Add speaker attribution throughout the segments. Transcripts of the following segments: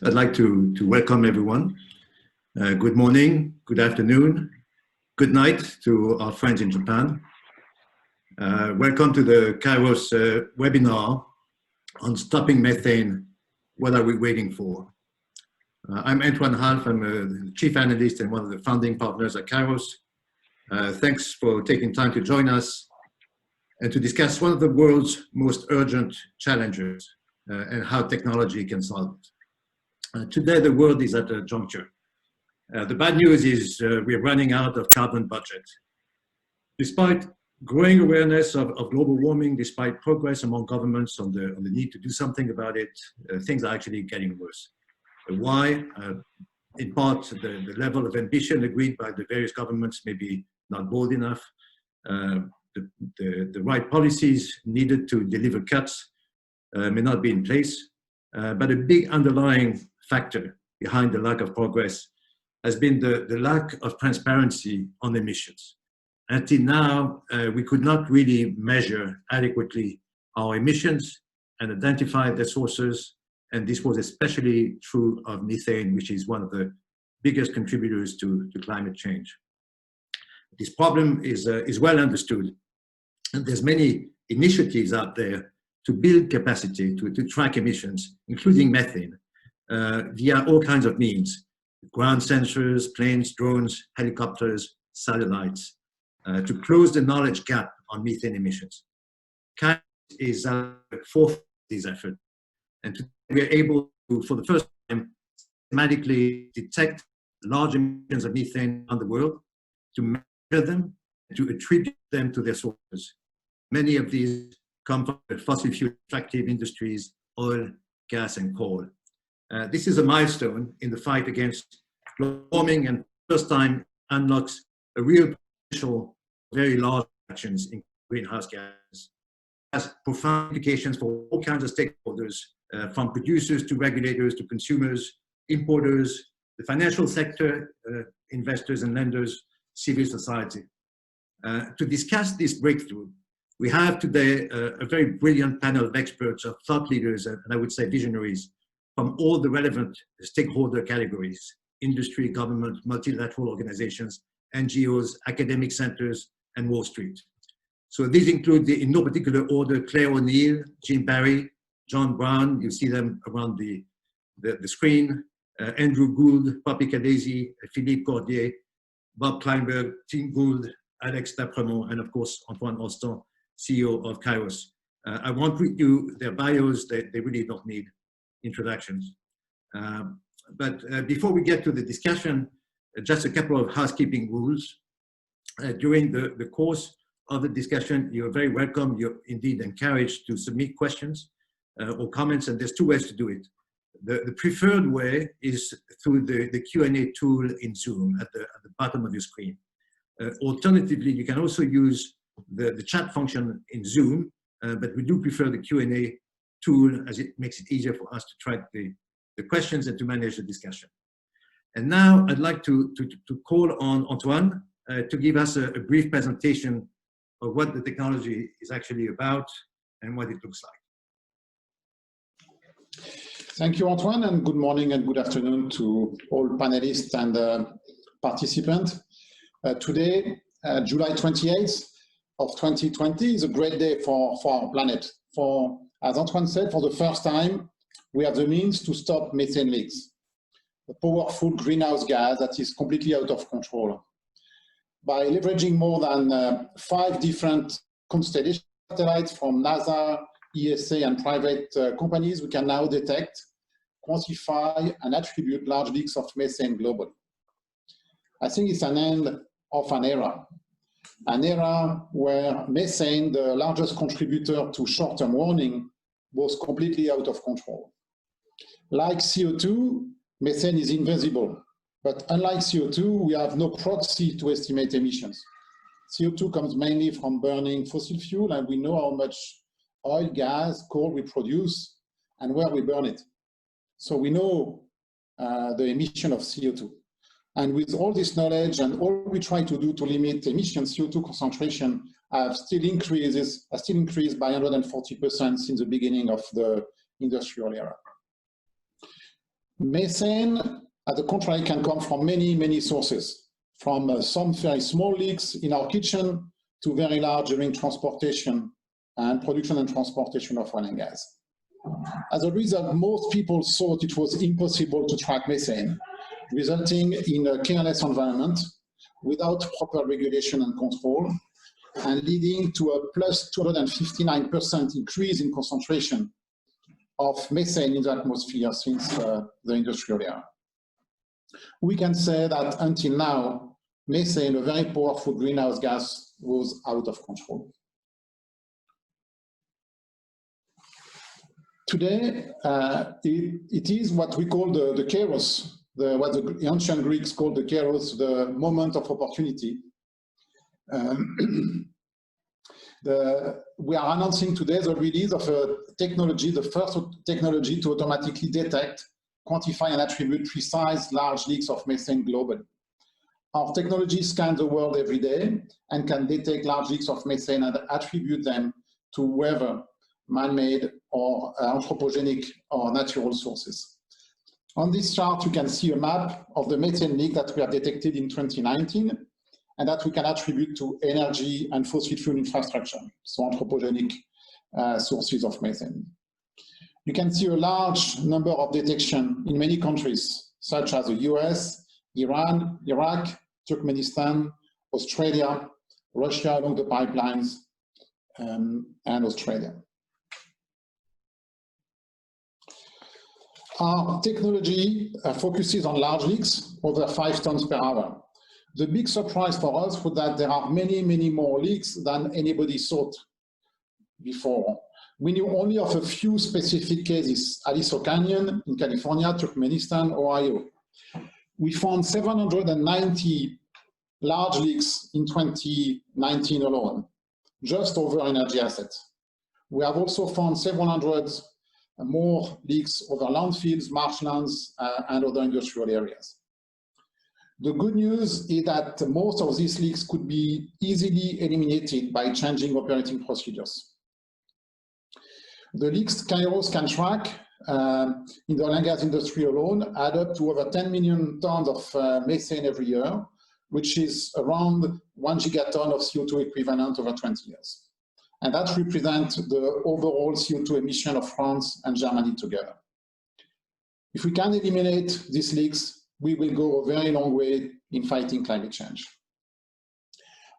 Speaker 1: I'd like to welcome everyone. Good morning, good afternoon, good night to our friends in Japan. Welcome to the Kayrros webinar on stopping methane. What are we waiting for? I'm Antoine Half. I'm a chief analyst and one of the founding partners at Kayrros. Thanks for taking time to join us and to discuss one of the world's most urgent challenges and how technology can solve it. Today, the world is at a juncture. The bad news is we're running out of carbon budget. Despite growing awareness of global warming, despite progress among governments on the need to do something about it, things are actually getting worse. Why? In part, the level of ambition agreed by the various governments may be not bold enough. The right policies needed to deliver cuts may not be in place. But a big underlying factor behind the lack of progress has been the lack of transparency on emissions. Until now, we could not really measure adequately our emissions and identify their sources, and this was especially true of methane, which is one of the biggest contributors to climate change. This problem is well understood, and there's many initiatives out there to build capacity to track emissions, including methane, via all kinds of means: ground sensors, planes, drones, helicopters, satellites, to close the knowledge gap on methane emissions. Kayrros is at the forefront of these efforts, and today we are able to, for the first time, systematically detect large emissions of methane around the world, to measure them, and to attribute them to their sources. Many of these come from the fossil fuel extractive industries, oil, gas, and coal. This is a milestone in the fight against global warming, and first time unlocks a real potential, very large actions in greenhouse gases. It has profound implications for all kinds of stakeholders, from producers to regulators to consumers, importers, the financial sector, investors and lenders, civil society. To discuss this breakthrough, we have today a very brilliant panel of experts, of thought leaders, and I would say visionaries, from all the relevant stakeholder categories: industry, government, multilateral organizations, NGOs, academic centers, and Wall Street. So these include, in no particular order, Claire O'Neill, Jim Barry, John Brown, you see them around the screen, Andrew Gould, Poppy Cadesi, Philippe Cordier, Bob Kleinberg, Tim Gould, Alex Dapremont, and of course, Antoine Austin, CEO of Kayrros. I won't read you their bios, they really don't need introductions. But before we get to the discussion, just a couple of housekeeping rules. During the course of the discussion, you're very welcome, you're indeed encouraged to submit questions or comments, and there's two ways to do it. The preferred way is through the Q&A tool in Zoom at the bottom of your screen. Alternatively, you can also use the chat function in Zoom, but we do prefer the Q&A tool as it makes it easier for us to track the questions and to manage the discussion. And now I'd like to call on Antoine to give us a brief presentation of what the technology is actually about and what it looks like.
Speaker 2: Thank you, Antoine, and good morning and good afternoon to all panelists and participants. Today, July 28th of 2020, is a great day for our planet. As Antoine said, for the first time, we have the means to stop methane leaks, a powerful greenhouse gas that is completely out of control. By leveraging more than 5 different constellation satellites from NASA, ESA, and private companies, we can now detect, quantify, and attribute large leaks of methane globally. I think it's an end of an era where methane, the largest contributor to short-term warming, was completely out of control. Like CO2, methane is invisible, but unlike CO2, we have no proxy to estimate emissions. CO2 comes mainly from burning fossil fuel, and we know how much oil, gas, coal we produce and where we burn it. So we know the emission of CO2. And with all this knowledge and all we try to do to limit emissions, CO2 concentration has still increased by 140% since the beginning of the industrial era. Methane, at the contrary, can come from many, many sources, from some very small leaks in our kitchen to very large during transportation and production and transportation of oil and gas. As a result, most people thought it was impossible to track methane, resulting in a careless environment without proper regulation and control, and leading to a plus 259% increase in concentration of methane in the atmosphere since the industrial era. We can say that until now, methane, a very powerful greenhouse gas, was out of control. Today, it is what we call the Kayrros, what the ancient Greeks called the Kayrros, the moment of opportunity. We are announcing today the release of a technology, the first technology to automatically detect, quantify, and attribute precise large leaks of methane globally. Our technology scans the world every day and can detect large leaks of methane and attribute them to whether man-made or anthropogenic or natural sources. On this chart, you can see a map of the methane leak that we have detected in 2019 and that we can attribute to energy and fossil fuel infrastructure, so anthropogenic sources of methane. You can see a large number of detections in many countries, such as the US, Iran, Iraq, Turkmenistan, Australia, Russia along the pipelines, and Australia. Our technology focuses on large leaks over 5 tons per hour. The big surprise for us was that there are many, many more leaks than anybody thought before. We knew only of a few specific cases: Aliso Canyon in California, Turkmenistan, Ohio. We found 790 large leaks in 2019 alone, just over energy assets. We have also found several hundred more leaks over landfills, marshlands, and other industrial areas. The good news is that most of these leaks could be easily eliminated by changing operating procedures. The leaks Kayrros can track in the oil and gas industry alone add up to over 10 million tons of methane every year, which is around 1 gigaton of CO2 equivalent over 20 years. And that represents the overall CO2 emission of France and Germany together. If we can eliminate these leaks, we will go a very long way in fighting climate change.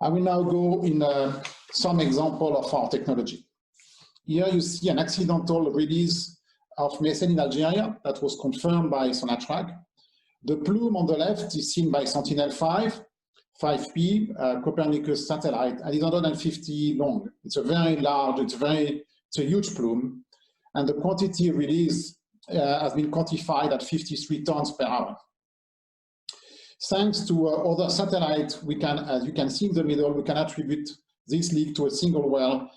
Speaker 2: I will now go in some example of our technology. Here you see an accidental release of methane in Algeria that was confirmed by Sonatrach. The plume on the left is seen by Sentinel-5, 5P, Copernicus satellite, and is 150 long. It's a very large, it's a huge plume, and the quantity released has been quantified at 53 tons per hour. Thanks to other satellites, we can, as you can see in the middle, we can attribute this leak to a single well,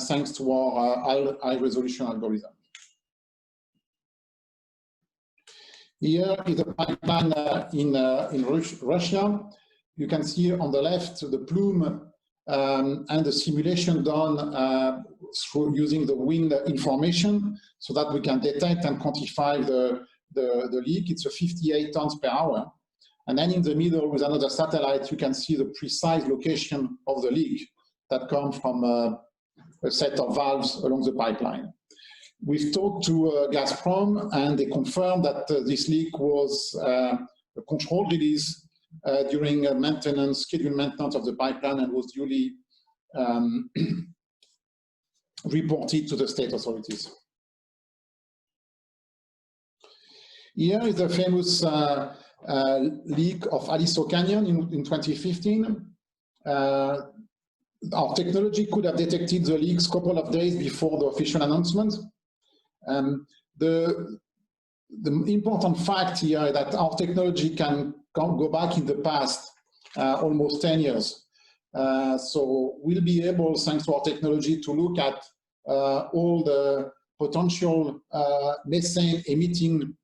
Speaker 2: thanks to our high-resolution algorithm. Here is a pipeline in Russia. You can see on the left the plume and the simulation done through using the wind information so that we can detect and quantify the leak. It's a 58 tons per hour. And then in the middle with another satellite, you can see the precise location of the leak that comes from a set of valves along the pipeline. We've talked to Gazprom, and they confirmed that this leak was a controlled release during scheduled maintenance of the pipeline, and was duly reported to the state authorities. Here is the famous leak of Aliso Canyon in 2015. Our technology could have detected the leaks a couple of days before the official announcement. The important fact here is that our technology can go back in the past almost 10 years. So we'll be able, thanks to our technology, to look at all the potential methane emitting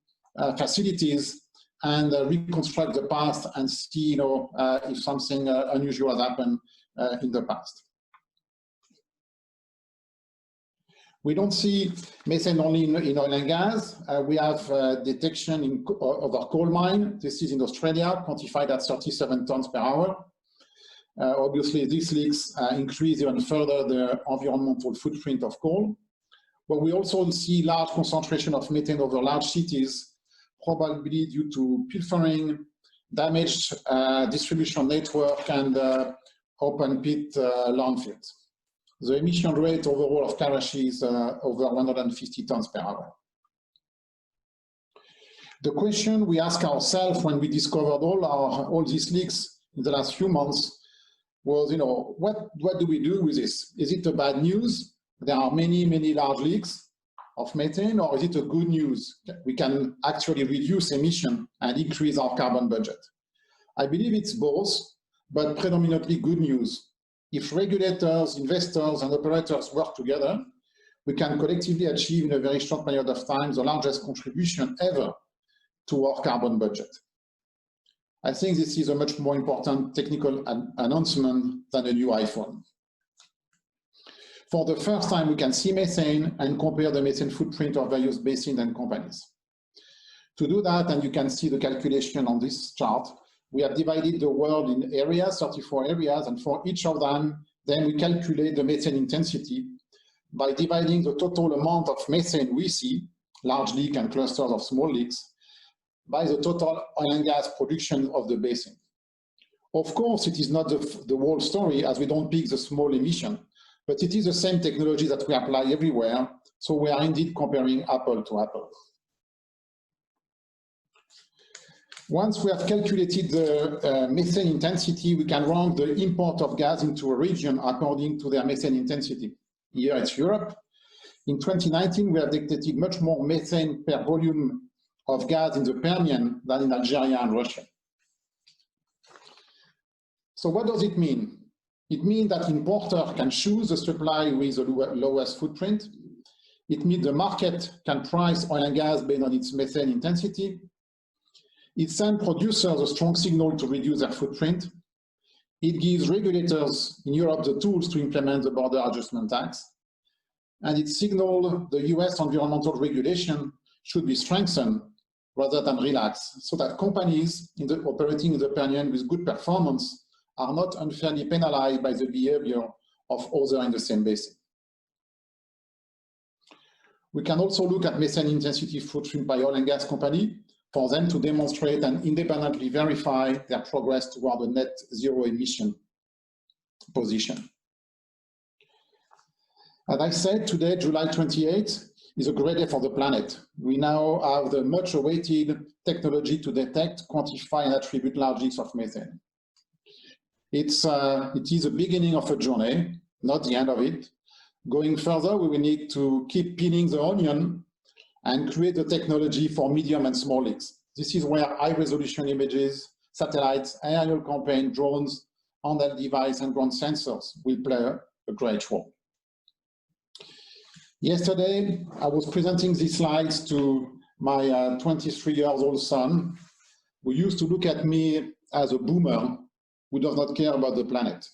Speaker 2: facilities and reconstruct the past and see, if something unusual has happened in the past. We don't see methane only in oil and gas. We have detection of our coal mine. This is in Australia, quantified at 37 tons per hour. Obviously, these leaks increase even further the environmental footprint of coal. But we also see large concentration of methane over large cities, probably due to pilfering, damaged distribution network, and open pit landfills. The emission rate overall of Karachi is over 150 tons per hour. The question we ask ourselves when we discovered all these leaks in the last few months was, what do we do with this? Is it a bad news? There are many, many large leaks of methane, or is it a good news? We can actually reduce emission and increase our carbon budget. I believe it's both, but predominantly good news. If regulators, investors, and operators work together, we can collectively achieve in a very short period of time the largest contribution ever to our carbon budget. I think this is a much more important technical announcement than a new iPhone. For the first time, we can see methane and compare the methane footprint of various basins and companies. To do that, and you can see the calculation on this chart, we have divided the world in areas, 34 areas, and for each of them, then we calculate the methane intensity by dividing the total amount of methane we see, large leak and clusters of small leaks, by the total oil and gas production of the basin. Of course, it is not the whole story, as we don't pick the small emission, but it is the same technology that we apply everywhere, so we are indeed comparing apple to apple. Once we have calculated the methane intensity, we can rank the import of gas into a region according to their methane intensity. Here it's Europe. In 2019, we have detected much more methane per volume of gas in the Permian than in Algeria and Russia. So what does it mean? It means that importer can choose the supply with the lowest footprint. It means the market can price oil and gas based on its methane intensity. It sends producers a strong signal to reduce their footprint. It gives regulators in Europe the tools to implement the border adjustment tax. And it signals the US environmental regulation should be strengthened rather than relaxed, so that companies operating in the Permian with good performance are not unfairly penalized by the behavior of others in the same basin. We can also look at methane intensity footprint by oil and gas company for them to demonstrate and independently verify their progress toward a net zero emission position. As I said, today, July 28th, is a great day for the planet. We now have the much awaited technology to detect, quantify, and attribute large leaks of methane. It is the beginning of a journey, not the end of it. Going further, we will need to keep peeling the onion and create the technology for medium and small leaks. This is where high-resolution images, satellites, aerial campaign, drones, handheld devices, and ground sensors will play a great role. Yesterday, I was presenting these slides to my 23-year-old son, who used to look at me as a boomer who does not care about the planet.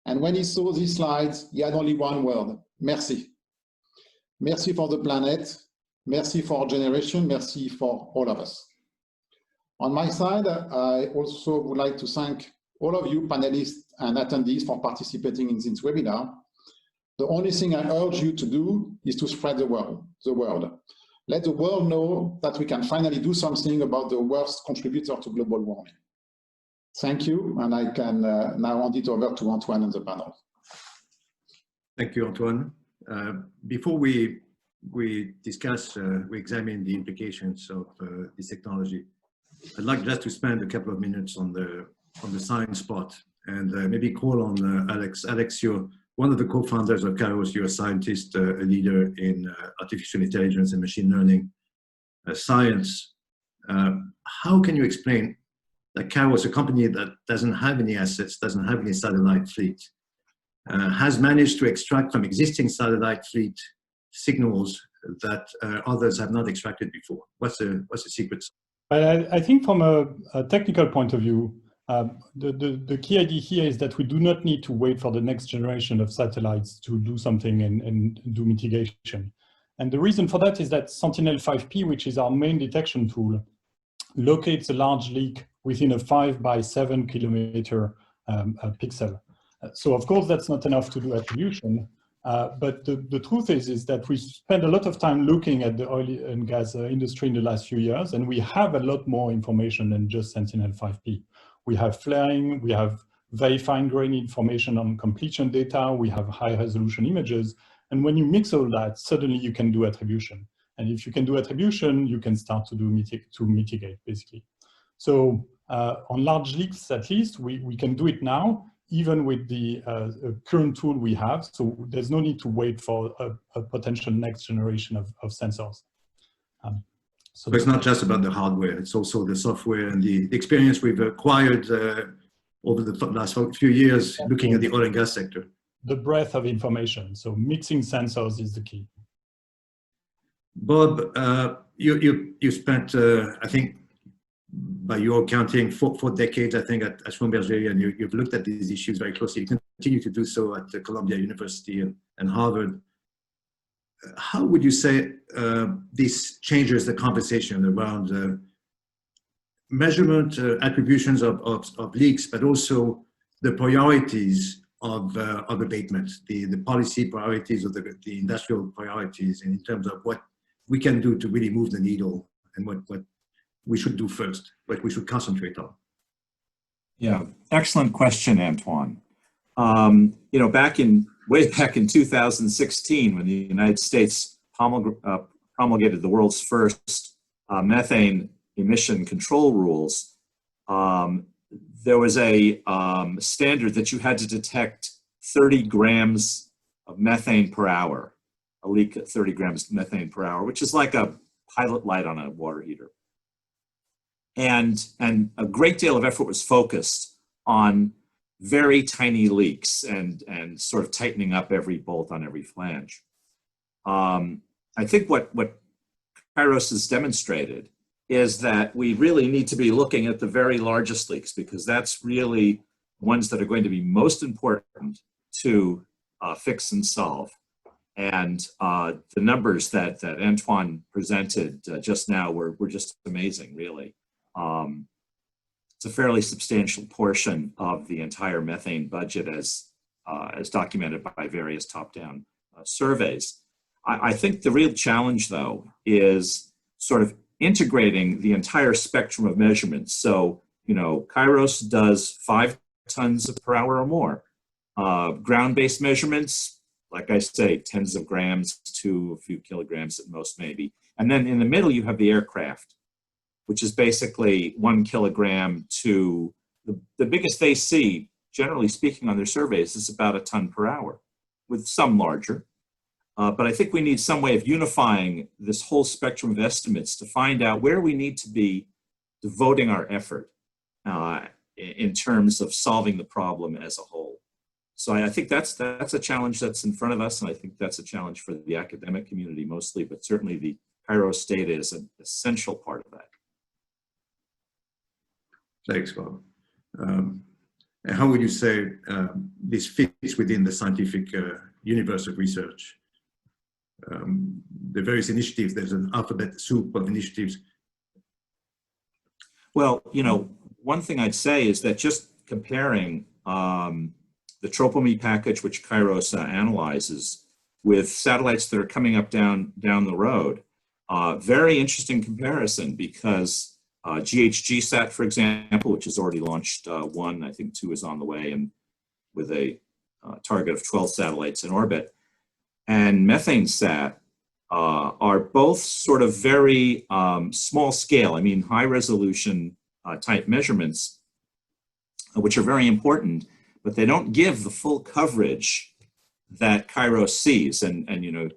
Speaker 2: And when he saw these slides, he had only one word: merci. Merci for the planet, merci for our generation, merci for all of us. On my side, I also would like to thank all of you panelists and attendees for participating in this webinar. The only thing I urge you to do is to spread the word. Let the world know that we can finally do something about the worst contributor to global warming. Thank you, and I can now hand it over to Antoine and the panel.
Speaker 1: Thank you, Antoine. Before we discuss, we examine the implications of this technology, I'd like just to spend a couple of minutes on the science part and maybe call on Alex. Alex, you're one of the co-founders of Kayrros. You're a scientist, a leader in artificial intelligence and machine learning science. How can you explain that Kayrros, a company that doesn't have any assets, doesn't have any satellite fleet, has managed to extract from existing satellite fleet signals that others have not extracted before? What's the secret?
Speaker 3: I think from a technical point of view, The key idea here is that we do not need to wait for the next generation of satellites to do something and do mitigation. And the reason for that is that Sentinel-5P, which is our main detection tool, locates a large leak within a 5 by 7 kilometer pixel. So of course that's not enough to do attribution, but the truth is that we spend a lot of time looking at the oil and gas industry in the last few years, and we have a lot more information than just Sentinel-5P. We have flaring, we have very fine-grained information on completion data, we have high-resolution images, and when you mix all that, suddenly you can do attribution. And if you can do attribution, you can start to do mitigate, basically. So on large leaks, at least, we can do it now, even with the current tool we have. So there's no need to wait for a potential next generation of sensors.
Speaker 1: So it's not just about the hardware, it's also the software and the experience we've acquired over the last few years looking at the oil and gas sector.
Speaker 3: The breadth of information. So mixing sensors is the key.
Speaker 1: Bob, you spent, I think, by your counting, four decades, I think, at Schlumberger, and you've looked at these issues very closely. You continue to do so at Columbia University and Harvard. How would you say this changes the conversation around measurement, attributions of leaks, but also the priorities of abatement, the policy priorities of the industrial priorities in terms of what we can do to really move the needle and what we should do first, what we should concentrate on?
Speaker 4: Yeah, excellent question, Antoine. You know, way back in 2016, when the United States promulgated the world's first methane emission control rules, there was a standard that you had to detect 30 grams of methane per hour, a leak at 30 grams of methane per hour, which is like a pilot light on a water heater. And a great deal of effort was focused on very tiny leaks and sort of tightening up every bolt on every flange. I think what Kayrros has demonstrated is that we really need to be looking at the very largest leaks, because that's really ones that are going to be most important to fix and solve. And the numbers that Antoine presented just now were just amazing, really. It's a fairly substantial portion of the entire methane budget as documented by various top-down surveys. I think the real challenge, though, is sort of integrating the entire spectrum of measurements. So, you know, Kayrros does 5 tons per hour or more. Ground-based measurements, like I say, tens of grams to a few kilograms at most, maybe. And then in the middle, you have the aircraft, which is basically 1 kilogram to the biggest they see, generally speaking, on their surveys is about a ton per hour, with some larger. But I think we need some way of unifying this whole spectrum of estimates to find out where we need to be devoting our effort in terms of solving the problem as a whole. So I think that's a challenge that's in front of us, and I think that's a challenge for the academic community mostly, but certainly the Kayrros data is an essential part of that.
Speaker 1: Thanks, Bob. And how would you say this fits within the scientific universe of research? The various initiatives, there's an alphabet soup of initiatives.
Speaker 4: Well, you know, one thing I'd say is that just comparing the TROPOME package, which Kayrros analyzes, with satellites that are coming up down the road, very interesting comparison, because GHGSat, for example, which has already launched 1, I think 2 is on the way, and with a target of 12 satellites in orbit, and MethaneSat are both sort of very small scale, I mean high resolution type measurements, which are very important, but they don't give the full coverage that Kayrros sees. And you know,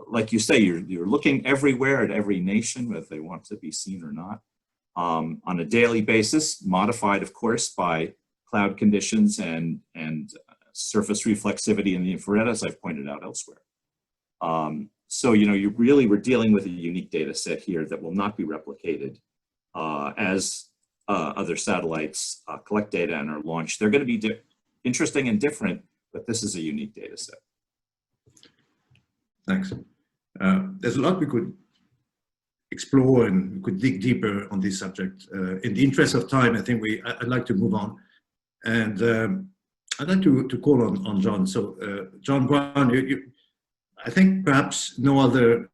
Speaker 4: like you say, you're looking everywhere at every nation, whether they want to be seen or not, on a daily basis, modified, of course, by cloud conditions and surface reflexivity in the infrared, as I've pointed out elsewhere. So, you know, we're dealing with a unique data set here that will not be replicated as other satellites collect data and are launched. They're going to be interesting and different, but this is a unique data set.
Speaker 1: Thanks. There's a lot we could explore and we could dig deeper on this subject. In the interest of time, I think I'd like to move on. And I'd like to call on John. So John Brown, I think perhaps no other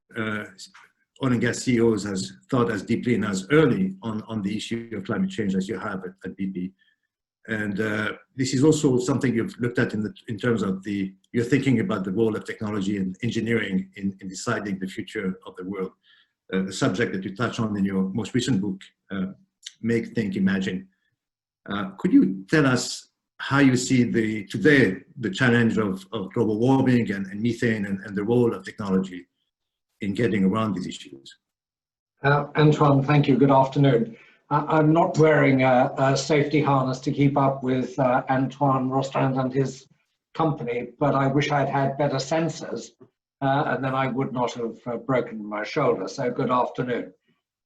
Speaker 1: oil and gas CEOs has thought as deeply and as early on the issue of climate change as you have at BP. And this is also something you've looked at in terms of you're thinking about the role of technology and engineering in deciding the future of the world. The subject that you touch on in your most recent book, Make, Think, Imagine. Could you tell us how you see today the challenge of global warming and methane and the role of technology in getting around these issues?
Speaker 5: Antoine, thank you. Good afternoon. I'm not wearing a safety harness to keep up with Antoine Rostand and his company, but I wish I'd had better sensors, and then I would not have broken my shoulder. So good afternoon.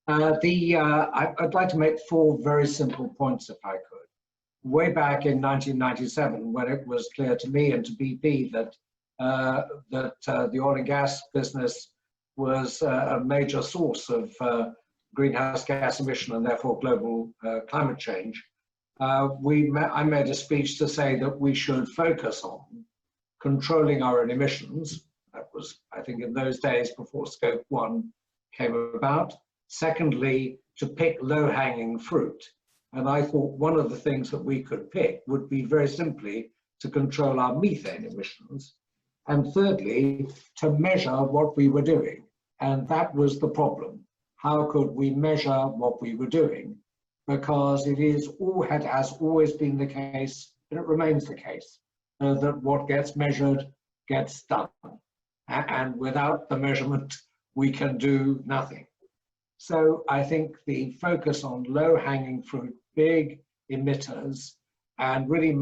Speaker 5: I'd like to make 4 very simple points if I could. Way back in 1997, when it was clear to me and to BP that the oil and gas business was a major source of greenhouse gas emission and therefore global climate change, I made a speech to say that we should focus on controlling our own emissions. That was, I think, in those days before Scope 1 came about. Secondly, to pick low-hanging fruit. And I thought one of the things that we could pick would be very simply to control our methane emissions. And thirdly, to measure what we were doing. And that was the problem. How could we measure what we were doing? Because it has always been the case, and it remains the case, that what gets measured gets done. And without the measurement, we can do nothing. So I think the focus on low-hanging fruit, big emitters, and really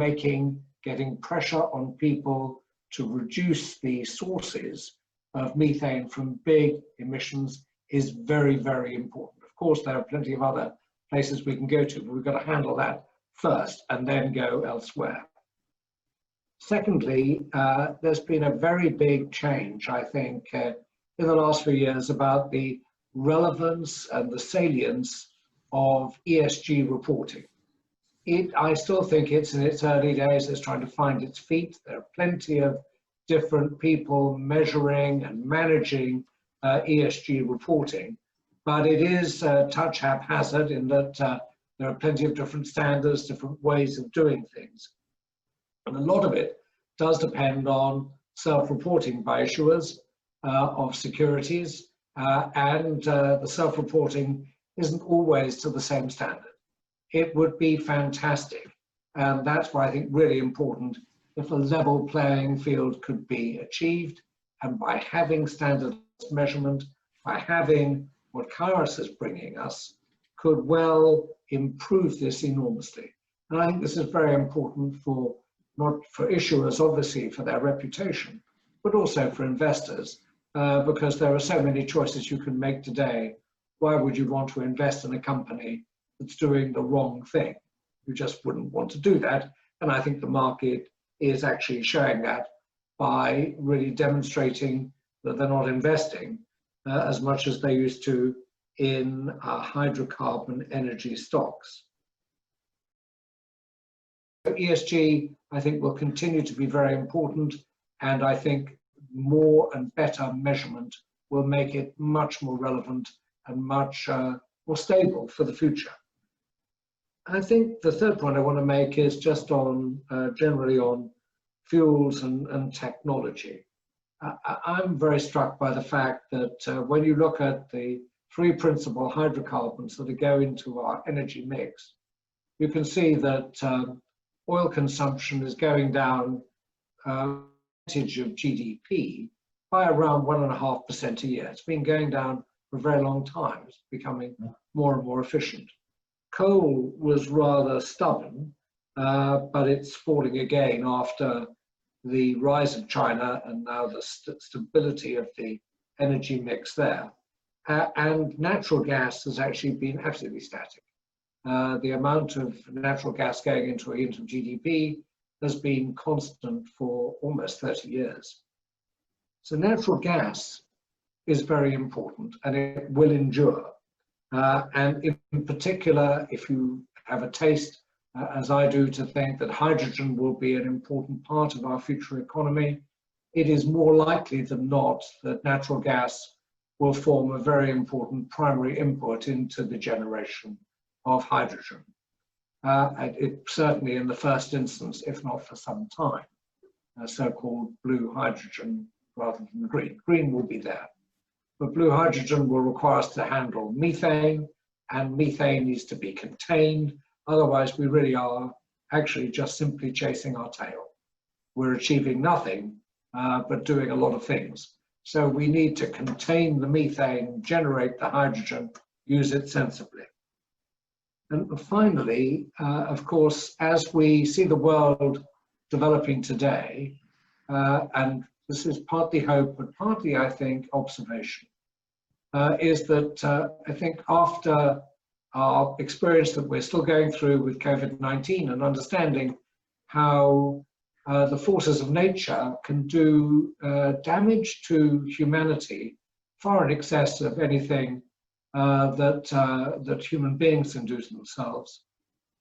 Speaker 5: getting pressure on people to reduce the sources of methane from big emissions is very, very important. Of course, there are plenty of other places we can go to, but we've got to handle that first and then go elsewhere. Secondly, there's been a very big change, I think, in the last few years about the relevance and the salience of ESG reporting. I still think it's in its early days. It's trying to find its feet. There are plenty of different people measuring and managing ESG reporting, but it is touch haphazard in that there are plenty of different standards, different ways of doing things. And a lot of it does depend on self-reporting by issuers of securities, and the self-reporting isn't always to the same standard. It would be fantastic, and that's why I think really important if a level playing field could be achieved, and by having standard measurement, by having what Kayrros is bringing us, could well improve this enormously. And I think this is very important for, not for issuers, obviously, for their reputation, but also for investors, because there are so many choices you can make today. Why would you want to invest in a company that's doing the wrong thing? You just wouldn't want to do that. And I think the market is actually showing that by really demonstrating that they're not investing as much as they used to in hydrocarbon energy stocks. ESG, I think, will continue to be very important, and I think more and better measurement will make it much more relevant and much more stable for the future. I think the third point I want to make is just on generally on fuels and technology. I'm very struck by the fact that when you look at the 3 principal hydrocarbons that go into our energy mix, you can see that oil consumption is going down percentage of GDP by around 1.5% a year. It's been going down for a very long time. It's becoming more and more efficient. Coal was rather stubborn, but it's falling again after the rise of China and now the stability of the energy mix there. And natural gas has actually been absolutely static. the amount of natural gas going into a unit of GDP has been constant for almost 30 years. So natural gas is very important and it will endure. And in particular, if you have a taste, as I do, to think that hydrogen will be an important part of our future economy, it is more likely than not that natural gas will form a very important primary input into the generation of hydrogen. It certainly in the first instance, if not for some time, so-called blue hydrogen rather than green. Green will be there, but blue hydrogen will require us to handle methane, and methane needs to be contained. Otherwise, we really are actually just simply chasing our tail. We're achieving nothing, but doing a lot of things. So we need to contain the methane, generate the hydrogen, use it sensibly. And finally, of course, as we see the world developing today, and this is partly hope, but partly, I think, observation, is that I think after our experience that we're still going through with COVID-19 and understanding how the forces of nature can do damage to humanity far in excess of anything that human beings can do to themselves.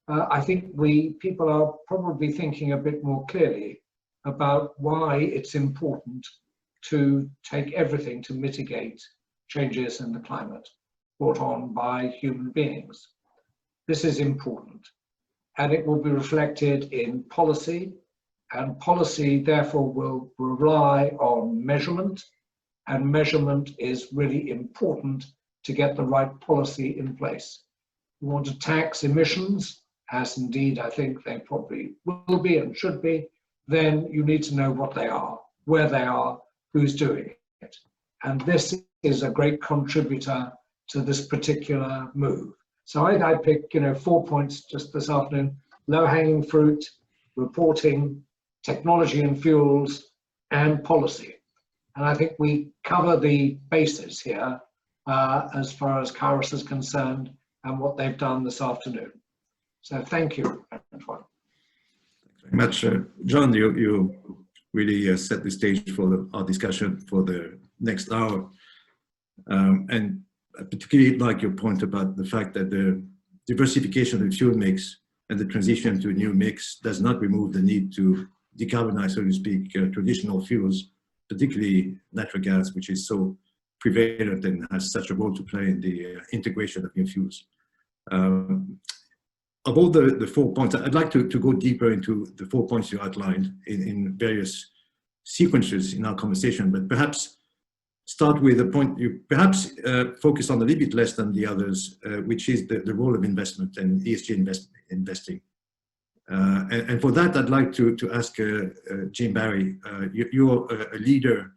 Speaker 5: I think people are probably thinking a bit more clearly about why it's important to take everything to mitigate changes in the climate brought on by human beings. This is important, and it will be reflected in policy, and policy therefore will rely on measurement, and measurement is really important to get the right policy in place. You want to tax emissions, as indeed I think they probably will be and should be, then you need to know what they are, where they are, who's doing it. And this is a great contributor to this particular move. So I pick 4 points just this afternoon: low-hanging fruit, reporting, technology and fuels, and policy. And I think we cover the bases here as far as Kayrros is concerned and what they've done this afternoon. So thank you, Antoine.
Speaker 1: Thanks very much. John, you really set the stage for our discussion for the next hour. And I particularly like your point about the fact that the diversification of the fuel mix and the transition to a new mix does not remove the need to decarbonize, so to speak, traditional fuels, particularly natural gas, which is so prevalent and has such a role to play in the integration of new fuels. Of all the 4 points, I'd like to go deeper into the 4 points you outlined in various sequences in our conversation, but perhaps start with a point you perhaps focus on a little bit less than the others, which is the role of investment and ESG investing. And for that, I'd like to ask Jim Barry, you're a leader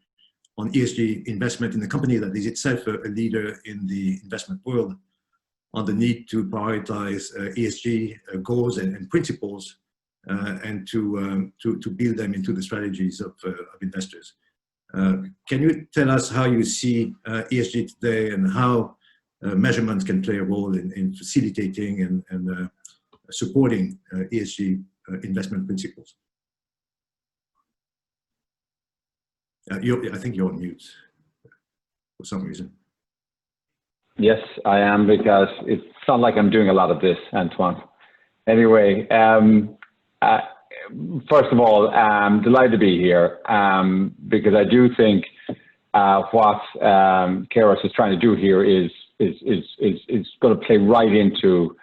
Speaker 1: on ESG investment in a company that is itself a leader in the investment world, on the need to prioritize ESG goals and principles, and to build them into the strategies of investors. Can you tell us how you see ESG today and how measurement can play a role in facilitating and supporting ESG investment principles? I think you're on mute for some reason.
Speaker 6: Yes, I am, because it sounds like I'm doing a lot of this, Antoine. Anyway, first of all, I'm delighted to be here because I do think what Kayrros is trying to do here is going to play right into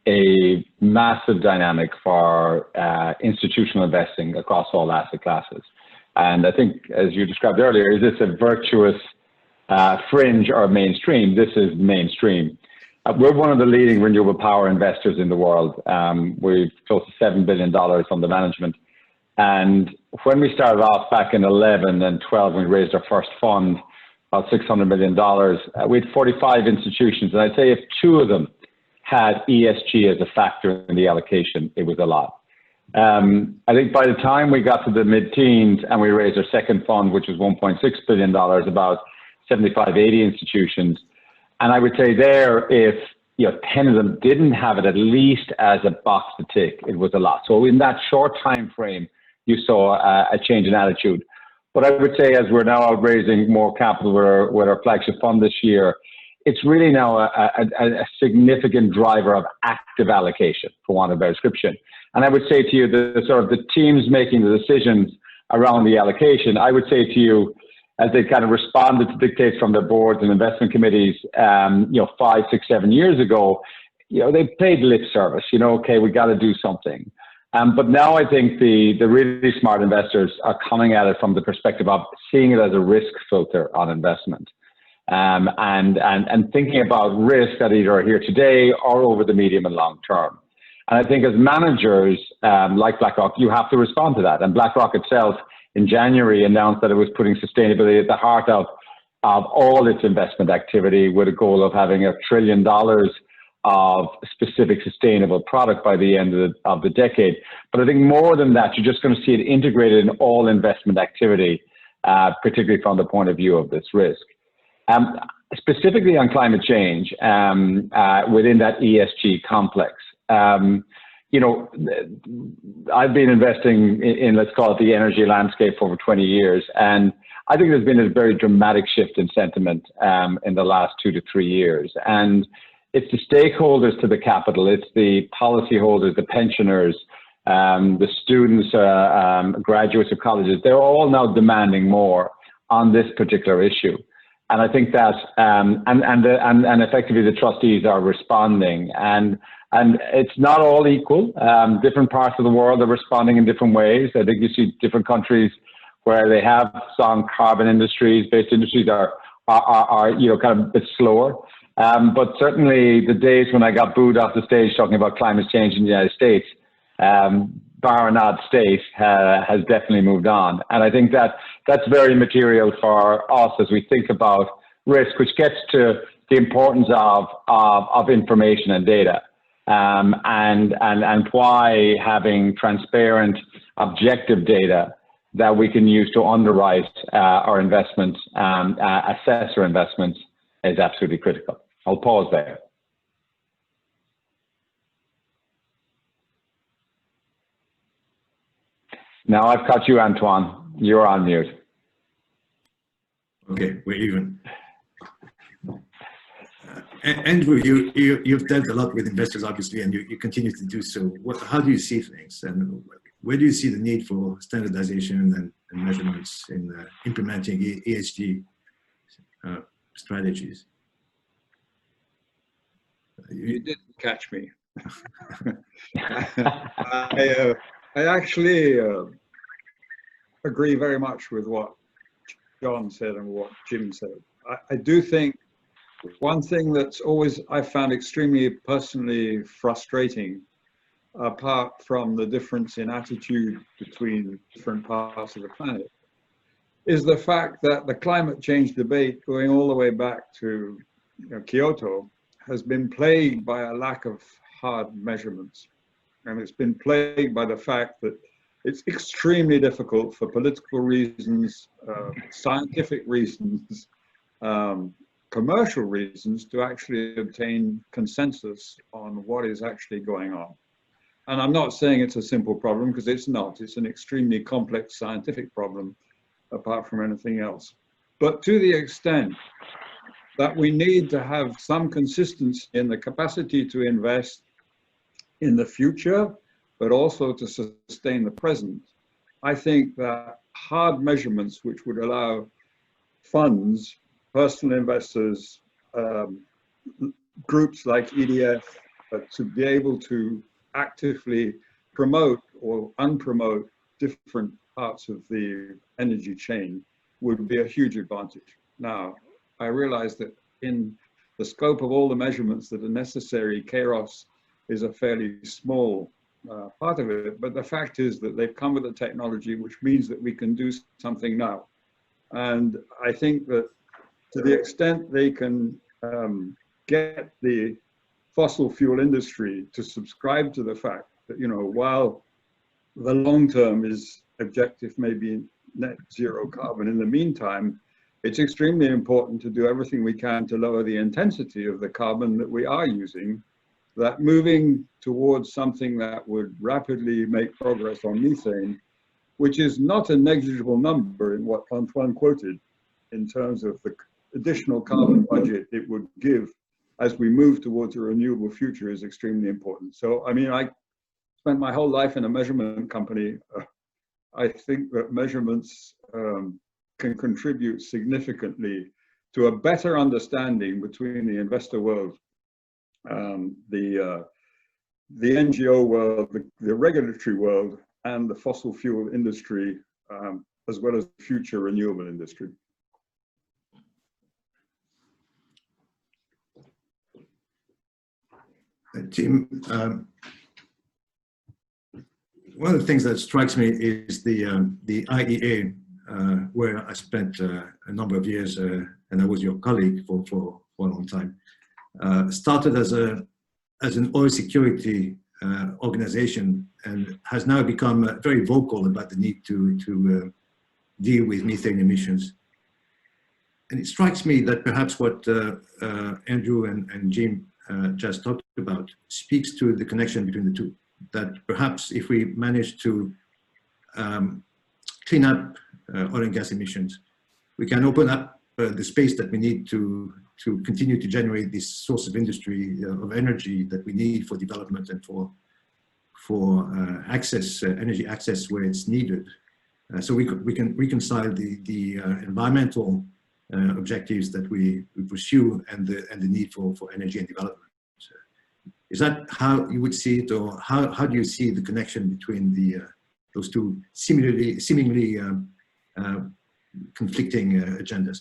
Speaker 6: a massive dynamic for institutional investing across all asset classes. And I think, as you described earlier, is this a virtuous fringe or mainstream? This is mainstream. We're one of the leading renewable power investors in the world. We've close to $7 billion under management. And when we started off back in 11 and 12, we raised our first fund, about $600 million. We had 45 institutions. And I'd say if 2 of them had ESG as a factor in the allocation, it was a lot. I think by the time we got to the mid-teens and we raised our second fund, which was $1.6 billion, about 75, 80 institutions. And I would say there, if 10 of them didn't have it at least as a box to tick, it was a lot. So in that short time frame, you saw a change in attitude. But I would say, as we're now out raising more capital with our flagship fund this year, it's really now a significant driver of active allocation, for want of a better description. And I would say to you, the teams making the decisions around the allocation, I would say to you, as they kind of responded to dictates from their boards and investment committees, 5, 6, 7 years ago, they paid lip service. Okay, we got to do something. But now I think the really smart investors are coming at it from the perspective of seeing it as a risk filter on investment, and thinking about risk that either are here today or over the medium and long term. And I think as managers like BlackRock, you have to respond to that. And BlackRock itself, in January, announced that it was putting sustainability at the heart of all its investment activity, with a goal of having $1 trillion of specific sustainable product by the end of the decade. But I think more than that, you're just going to see it integrated in all investment activity, particularly from the point of view of this risk. Specifically on climate change, within that ESG complex, I've been investing in, let's call it, the energy landscape for over 20 years. And I think there's been a very dramatic shift in sentiment in the last 2 to 3 years. And it's the stakeholders to the capital, it's the policyholders, the pensioners, the students, graduates of colleges. They're all now demanding more on this particular issue. And I think that, and effectively the trustees are responding. And it's not all equal. Different parts of the world are responding in different ways. I think you see different countries where they have strong carbon industries-based industries are kind of a bit slower. But certainly the days when I got booed off the stage talking about climate change in the United States, bar and odd state, has definitely moved on. And I think that's very material for us as we think about risk, which gets to the importance of information and data. And why having transparent, objective data that we can use to underwrite our investments, assess our investments, is absolutely critical. I'll pause there. Now I've caught you, Antoine. You're on mute.
Speaker 1: Okay, we're even. Andrew, you've dealt a lot with investors, obviously, and you continue to do so. How do you see things, and where do you see the need for standardization and measurements in implementing ESG strategies?
Speaker 7: You didn't catch me. I actually agree very much with what John said and what Jim said. I do think one thing that's always I found extremely personally frustrating, apart from the difference in attitude between different parts of the planet, is the fact that the climate change debate, going all the way back to Kyoto, has been plagued by a lack of hard measurements. And it's been plagued by the fact that it's extremely difficult for political reasons, scientific reasons, commercial reasons, to actually obtain consensus on what is actually going on. And I'm not saying it's a simple problem, because it's not. It's an extremely complex scientific problem, apart from anything else. But to the extent that we need to have some consistency in the capacity to invest in the future, but also to sustain the present, I think that hard measurements which would allow funds, personal investors, groups like EDF, to be able to actively promote or unpromote different parts of the energy chain would be a huge advantage. Now, I realize that in the scope of all the measurements that are necessary, Kayrros is a fairly small part of it, but the fact is that they've come with a technology which means that we can do something now. And I think that to the extent they can get the fossil fuel industry to subscribe to the fact that, while the long-term objective may be net zero carbon, in the meantime, it's extremely important to do everything we can to lower the intensity of the carbon that we are using, that moving towards something that would rapidly make progress on methane, which is not a negligible number in what Antoine quoted in terms of the additional carbon budget it would give as we move towards a renewable future, is extremely important. So, I mean, I spent my whole life in a measurement company. I think that measurements can contribute significantly to a better understanding between the investor world, the NGO world, the regulatory world, and the fossil fuel industry, as well as the future renewable industry.
Speaker 1: Jim, one of the things that strikes me is the IEA, where I spent a number of years, and I was your colleague for a long time. Started as an oil security organization and has now become very vocal about the need to deal with methane emissions. And it strikes me that perhaps what Andrew and Jim just talked about speaks to the connection between the two. That perhaps if we manage to clean up oil and gas emissions, we can open up the space that we need to continue to generate this source of industry, of energy that we need for development and for access, energy access where it's needed. So we can reconcile the environmental objectives that we pursue and the need for energy and development. Is that how you would see it, or how do you see the connection between those two seemingly conflicting agendas?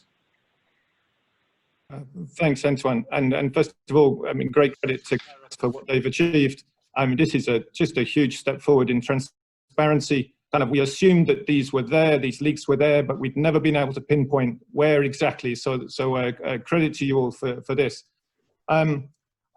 Speaker 3: Thanks, Antoine. And first of all, I mean, great credit to Kayrros for what they've achieved. I mean, this is just a huge step forward in transparency. Kind of, we assumed that these were there, these leaks were there, but we'd never been able to pinpoint where exactly. So credit to you all for this.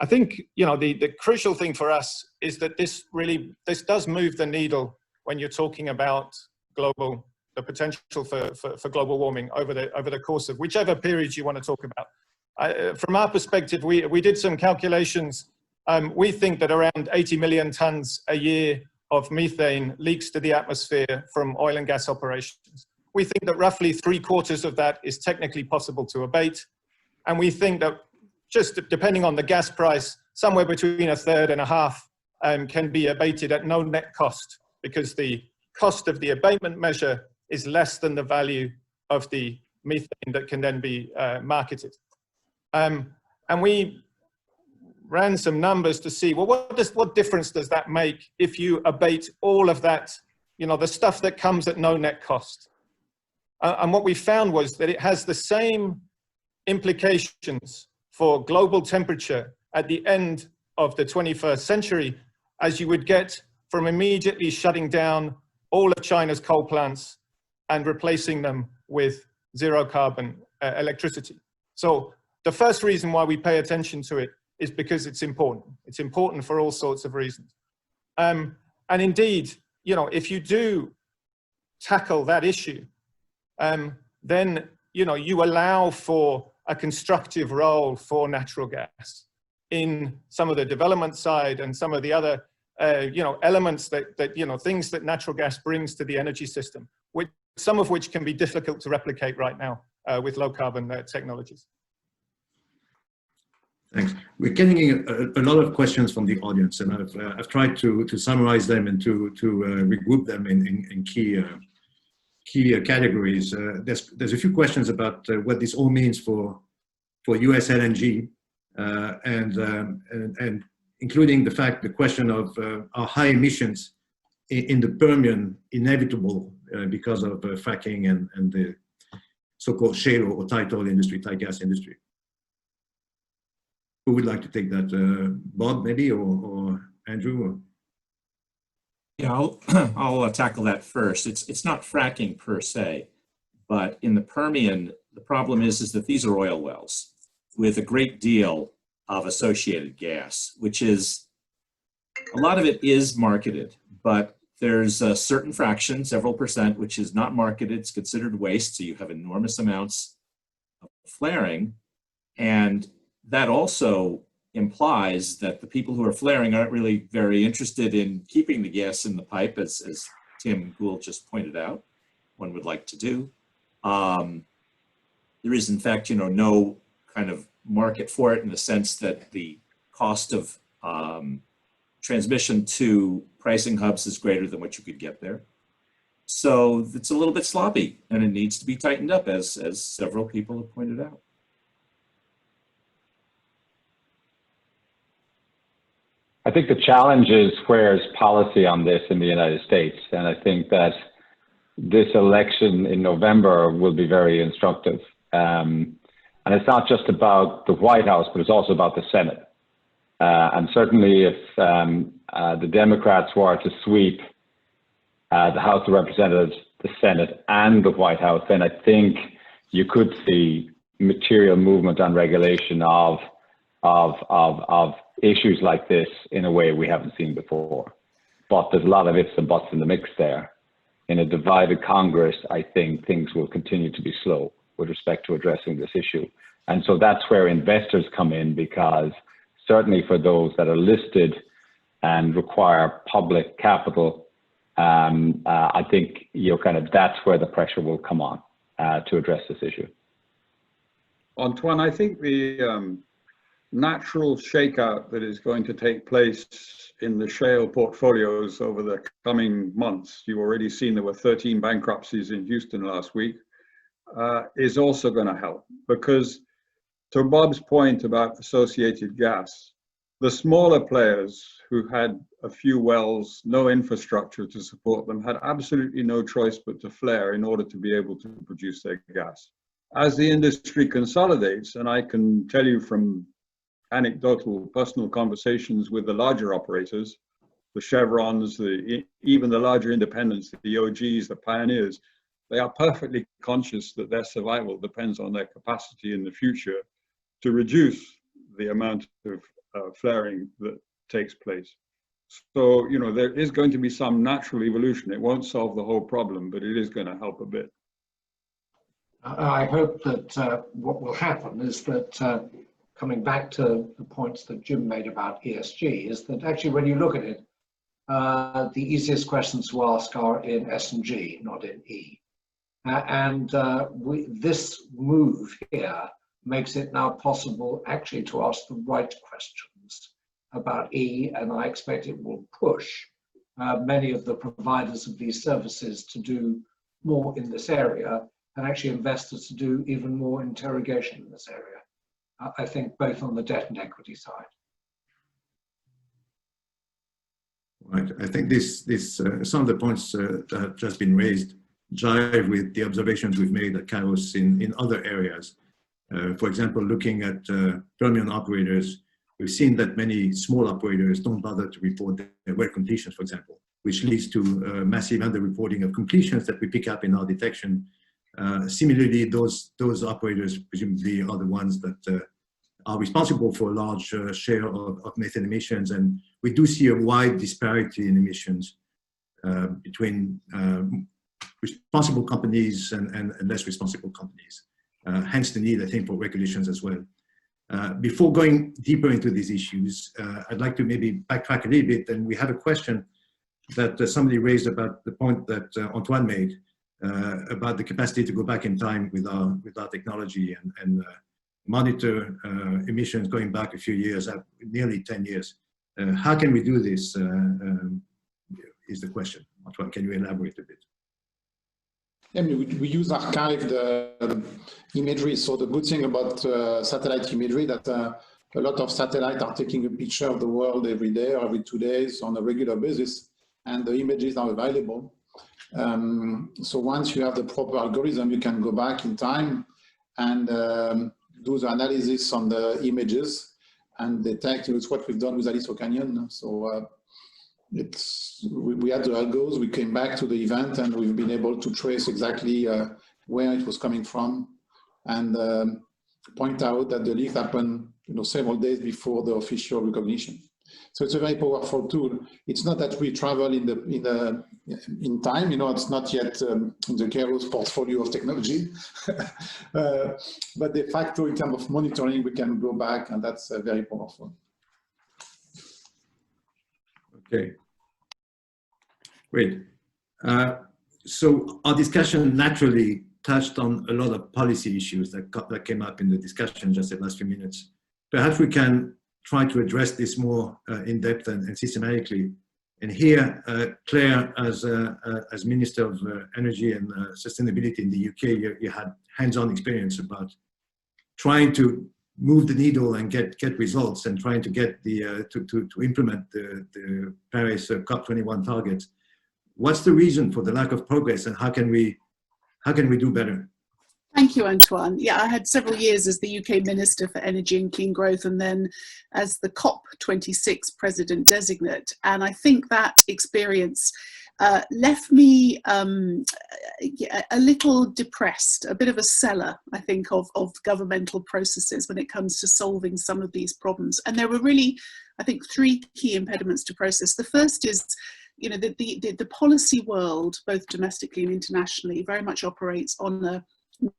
Speaker 3: I think, you know, the crucial thing for us is that this does move the needle when you're talking about the potential for global warming over the course of whichever period you want to talk about. From our perspective, we did some calculations. We think that around 80 million tons a year of methane leaks to the atmosphere from oil and gas operations. We think that roughly 3/4 of that is technically possible to abate. And we think that just depending on the gas price, somewhere between 1/3 and 1/2 can be abated at no net cost, because the cost of the abatement measure is less than the value of the methane that can then be marketed. And we ran some numbers to see, well, what difference does that make if you abate all of that, you know, the stuff that comes at no net cost? And what we found was that it has the same implications for global temperature at the end of the 21st century as you would get from immediately shutting down all of China's coal plants and replacing them with zero carbon electricity. So the first reason why we pay attention to it is because it's important. It's important for all sorts of reasons. And indeed, you know, if you do tackle that issue, then, you know, you allow for a constructive role for natural gas in some of the development side and some of the other, you know, elements that, you know, things that natural gas brings to the energy system, some of which can be difficult to replicate right now with low carbon technologies.
Speaker 1: Thanks. We're getting a lot of questions from the audience, and I've tried to summarize them and to regroup them in key categories. There's a few questions about what this all means for US LNG, and including the question of are high emissions in the Permian inevitable because of fracking and the so-called shale or tight oil industry, tight gas industry. Who would like to take that? Bob, maybe, or Andrew?
Speaker 4: Yeah, I'll tackle that first. It's not fracking per se, but in the Permian, the problem is that these are oil wells with a great deal of associated gas, which is, a lot of it is marketed, but there's a certain fraction, several percent, which is not marketed. It's considered waste, so you have enormous amounts flaring. And that also implies that the people who are flaring aren't really very interested in keeping the gas in the pipe, as Tim Gould just pointed out, one would like to do. There is, in fact, no kind of market for it, in the sense that the cost of transmission to pricing hubs is greater than what you could get there. So it's a little bit sloppy, and it needs to be tightened up, as several people have pointed out.
Speaker 6: I think the challenge is, where's policy on this in the United States? And I think that this election in November will be very instructive. And it's not just about the White House, but it's also about the Senate. And certainly if the Democrats were to sweep the House of Representatives, the Senate, and the White House, then I think you could see material movement on regulation of issues like this in a way we haven't seen before. But there's a lot of ifs and buts in the mix there. In a divided Congress, I think things will continue to be slow with respect to addressing this issue. And so that's where investors come in, because certainly for those that are listed and require public capital, I think that's where the pressure will come on to address this issue.
Speaker 7: Antoine, I think the natural shakeout that is going to take place in the shale portfolios over the coming months, you've already seen there were 13 bankruptcies in Houston last week, is also going to help. Because to Bob's point about associated gas, the smaller players who had a few wells, no infrastructure to support them, had absolutely no choice but to flare in order to be able to produce their gas. As the industry consolidates, and I can tell you from anecdotal personal conversations with the larger operators, the Chevrons, even the larger independents, the OGs, the pioneers, they are perfectly conscious that their survival depends on their capacity in the future to reduce the amount of flaring that takes place. So, there is going to be some natural evolution. It won't solve the whole problem, but it is going to help a bit.
Speaker 5: I hope that what will happen is that, coming back to the points that Jim made about ESG, is that actually when you look at it, the easiest questions to ask are in S and G, not in E. This move here makes it now possible actually to ask the right questions about E, and I expect it will push many of the providers of these services to do more in this area, and actually investors to do even more interrogation in this area. I think both on the debt and equity side.
Speaker 1: Right. I think some of the points that have just been raised jive with the observations we've made at Kayrros in other areas. For example, looking at Permian operators, we've seen that many small operators don't bother to report their well completions, for example, which leads to massive underreporting of completions that we pick up in our detection. Similarly, those operators presumably are the ones that are responsible for a large share of methane emissions, and we do see a wide disparity in emissions between responsible companies and less responsible companies. Hence the need, I think, for regulations as well. Before going deeper into these issues, I'd like to maybe backtrack a little bit, and we have a question that somebody raised about the point that Antoine made about the capacity to go back in time with our technology and monitor emissions going back a few years, nearly 10 years. How can we do this is the question. Antoine, can you elaborate a bit?
Speaker 2: Yeah, we use archived imagery. So the good thing about satellite imagery that a lot of satellites are taking a picture of the world every day or every 2 days on a regular basis, and the images are available. So once you have the proper algorithm, you can go back in time and do the analysis on the images and detect. It's what we've done with Aliso Canyon. So we had the algos, we came back to the event, and we've been able to trace exactly where it was coming from, and point out that the leak happened several days before the official recognition. So it's a very powerful tool. It's not that we travel in time, you know, it's not yet in the Kayrros portfolio of technology, but de facto in terms of monitoring, we can go back, and that's very powerful.
Speaker 1: Okay, great. So our discussion naturally touched on a lot of policy issues that came up in the discussion just in the last few minutes. Perhaps we can try to address this more in depth and systematically. And here, Claire, as Minister of Energy and Sustainability in the UK, you had hands-on experience about trying to move the needle and get results, and trying to get the to implement the Paris COP21 targets. What's the reason for the lack of progress, and how can we do better?
Speaker 8: Thank you, Antoine. Yeah, I had several years as the UK Minister for Energy and Clean Growth, and then as the COP26 President Designate. And I think that experience left me a little depressed, a bit of a cellar, I think, of governmental processes when it comes to solving some of these problems. And there were really, I think, three key impediments to process. The first is, you know, the policy world, both domestically and internationally, very much operates on a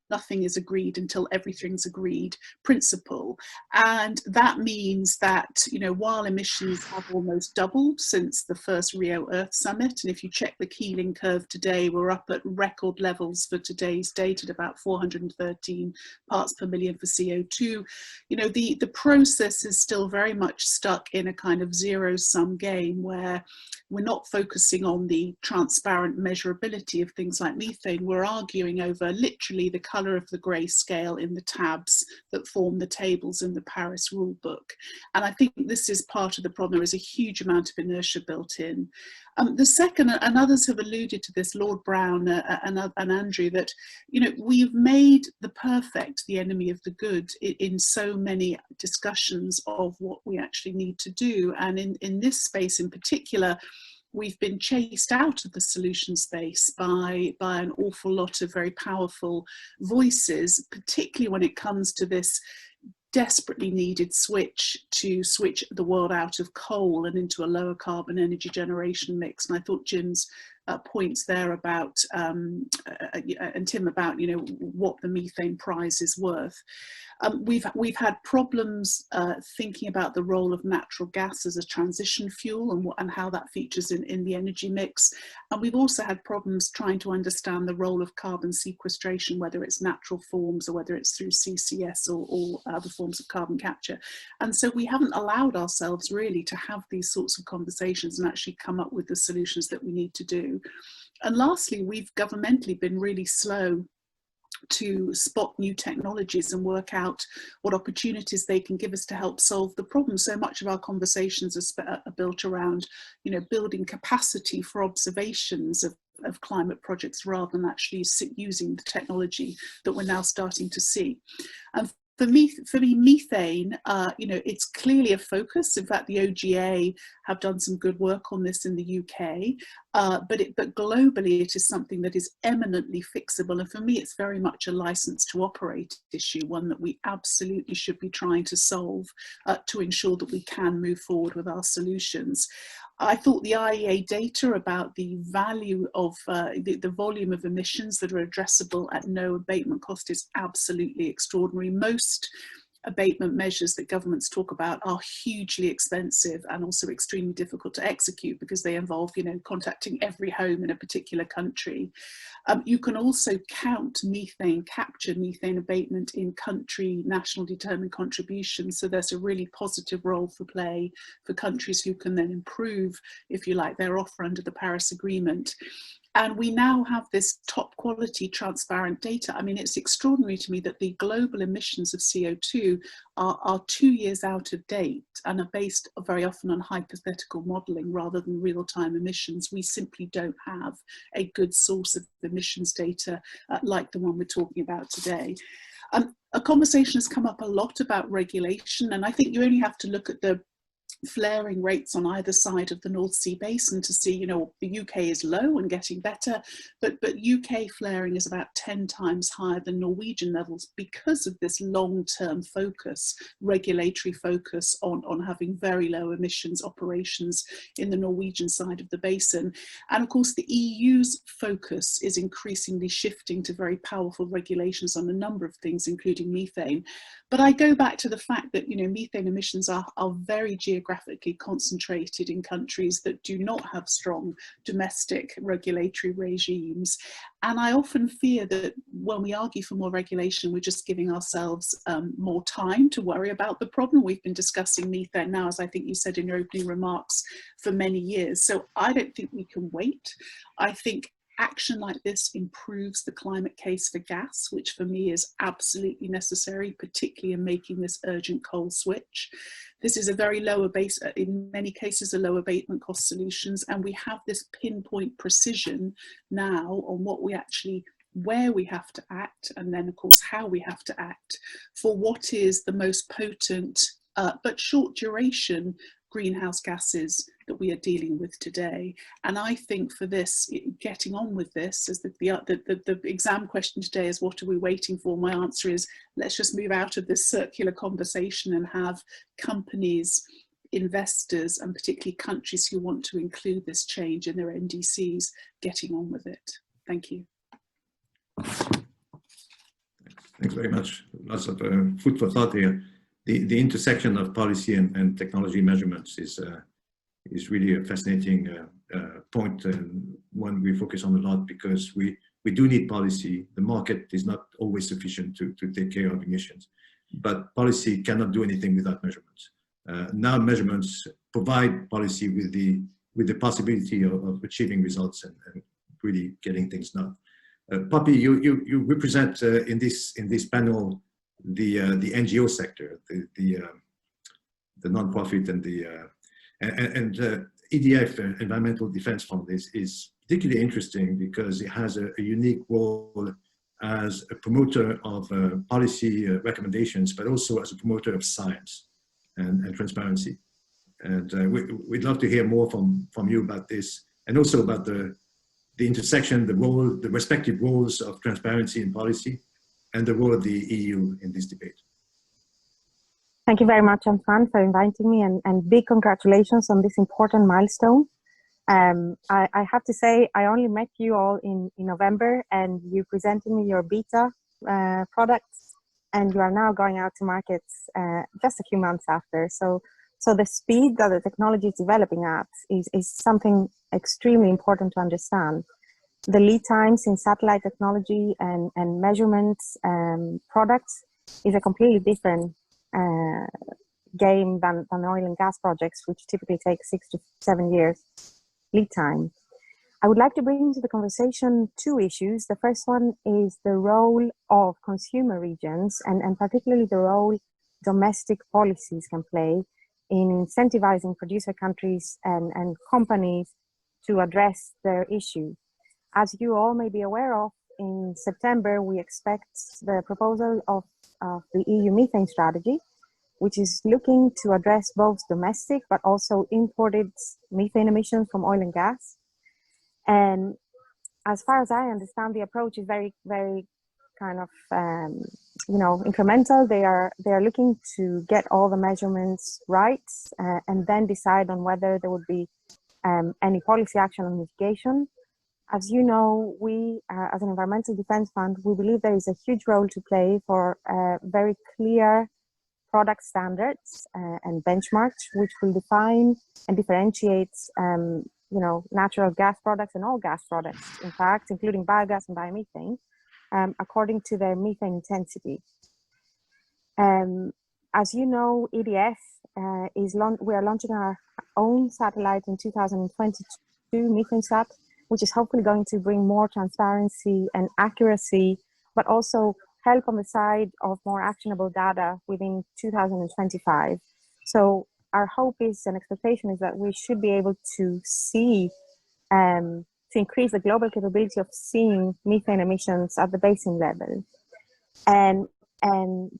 Speaker 8: nothing is agreed until everything's agreed principle. And that means that, you know, while emissions have almost doubled since the first Rio Earth Summit, and if you check the Keeling curve today, we're up at record levels for today's date at about 413 parts per million for CO2. You know, the process is still very much stuck in a kind of zero-sum game where we're not focusing on the transparent measurability of things like methane. We're arguing over literally the colour of the grey scale in the tabs that form the tables in the Paris rule book. And I think this is part of the problem. There is a huge amount of inertia built in. The second, and others have alluded to this, Lord Brown and Andrew, that, you know, we've made the perfect the enemy of the good in so many discussions of what we actually need to do. And in this space in particular, we've been chased out of the solution space by an awful lot of very powerful voices, particularly when it comes to this desperately needed switch the world out of coal and into a lower carbon energy generation mix. And I thought Jim's points there about, and Tim, about, you know, what the methane prize is worth. We've had problems thinking about the role of natural gas as a transition fuel and how that features in the energy mix. And we've also had problems trying to understand the role of carbon sequestration, whether it's natural forms or whether it's through CCS or other forms of carbon capture. And so we haven't allowed ourselves really to have these sorts of conversations and actually come up with the solutions that we need to do. And lastly, we've governmentally been really slow to spot new technologies and work out what opportunities they can give us to help solve the problem. So much of our conversations are built around, you know, building capacity for observations of climate projects rather than actually using the technology that we're now starting to see. And for me, methane, you know, it's clearly a focus. In fact, the OGA have done some good work on this in the UK, but globally it is something that is eminently fixable. And for me, it's very much a license to operate issue, one that we absolutely should be trying to solve to ensure that we can move forward with our solutions. I thought the IEA data about the value of the volume of emissions that are addressable at no abatement cost is absolutely extraordinary. Most abatement measures that governments talk about are hugely expensive and also extremely difficult to execute because they involve, you know, contacting every home in a particular country. You can also count methane capture, methane abatement in country national determined contributions. So there's a really positive role for play for countries who can then improve, if you like, their offer under the Paris Agreement. And we now have this top quality transparent data. I mean, it's extraordinary to me that the global emissions of CO2 are 2 years out of date and are based very often on hypothetical modeling rather than real-time emissions. We simply don't have a good source of emissions data like the one we're talking about today. A conversation has come up a lot about regulation, and I think you only have to look at the flaring rates on either side of the North Sea basin to see, you know, the UK is low and getting better, but UK flaring is about 10 times higher than Norwegian levels because of this long-term focus, regulatory focus on having very low emissions operations in the Norwegian side of the basin. And of course, the EU's focus is increasingly shifting to very powerful regulations on a number of things, including methane. But I go back to the fact that, you know, methane emissions are very geographically concentrated in countries that do not have strong domestic regulatory regimes. And I often fear that when we argue for more regulation, we're just giving ourselves more time to worry about the problem. We've been discussing methane now, as I think you said in your opening remarks, for many years. So I don't think we can wait. I think action like this improves the climate case for gas, which for me is absolutely necessary, particularly in making this urgent coal switch. This is a very low in many cases, a low abatement cost solutions, and we have this pinpoint precision now on what we actually, where we have to act, and then of course how we have to act for what is the most potent but short duration greenhouse gases that we are dealing with today. And I think for this, getting on with this, as the exam question today is, what are we waiting for? My answer is, let's just move out of this circular conversation and have companies, investors, and particularly countries who want to include this change in their NDCs getting on with it. Thank you.
Speaker 1: Thanks very much. Lots of food for thought here. The intersection of policy and technology measurements is really a fascinating point, and one we focus on a lot, because we do need policy. The market is not always sufficient to take care of emissions, but policy cannot do anything without measurements. Now measurements provide policy with the possibility of achieving results and really getting things done. Poppy, you represent in this panel the NGO sector, the non-profit and the EDF, Environmental Defense Fund, is particularly interesting because it has a unique role as a promoter of policy recommendations, but also as a promoter of science and transparency. And we'd love to hear more from you about this, and also about the intersection, the respective roles of transparency and policy, and the role of the EU in this debate.
Speaker 9: Thank you very much, Antoine, for inviting me, and big congratulations on this important milestone. I have to say, I only met you all in November, and you presented me your beta products, and you are now going out to markets just a few months after. So the speed that the technology is developing at is something extremely important to understand. The lead times in satellite technology and measurements products is a completely different game than oil and gas projects, which typically take 6 to 7 years lead time. I would like to bring into the conversation two issues. The first one is the role of consumer regions, and particularly the role domestic policies can play in incentivizing producer countries and companies to address their issue. As you all may be aware of, in September, we expect the proposal of the EU methane strategy, which is looking to address both domestic but also imported methane emissions from oil and gas. And as far as I understand, the approach is very, very kind of, incremental. They are looking to get all the measurements right and then decide on whether there would be any policy action on mitigation. As you know, we, as an Environmental Defense Fund, we believe there is a huge role to play for very clear product standards and benchmarks, which will define and differentiate, natural gas products and all gas products, in fact, including biogas and biomethane, according to their methane intensity. As you know, EDF we are launching our own satellite in 2022, MethaneSat, which is hopefully going to bring more transparency and accuracy, but also help on the side of more actionable data within 2025. So our hope is and expectation is that we should be able to see, to increase the global capability of seeing methane emissions at the basin level. And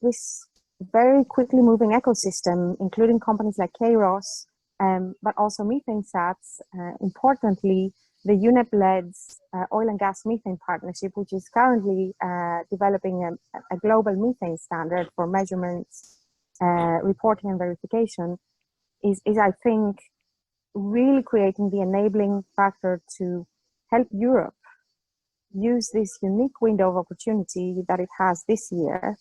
Speaker 9: this very quickly moving ecosystem, including companies like Kayrros, but also methane sats. Importantly, the UNEP-led oil and gas methane partnership, which is currently developing a global methane standard for measurements, reporting and verification, is I think, really creating the enabling factor to help Europe use this unique window of opportunity that it has this year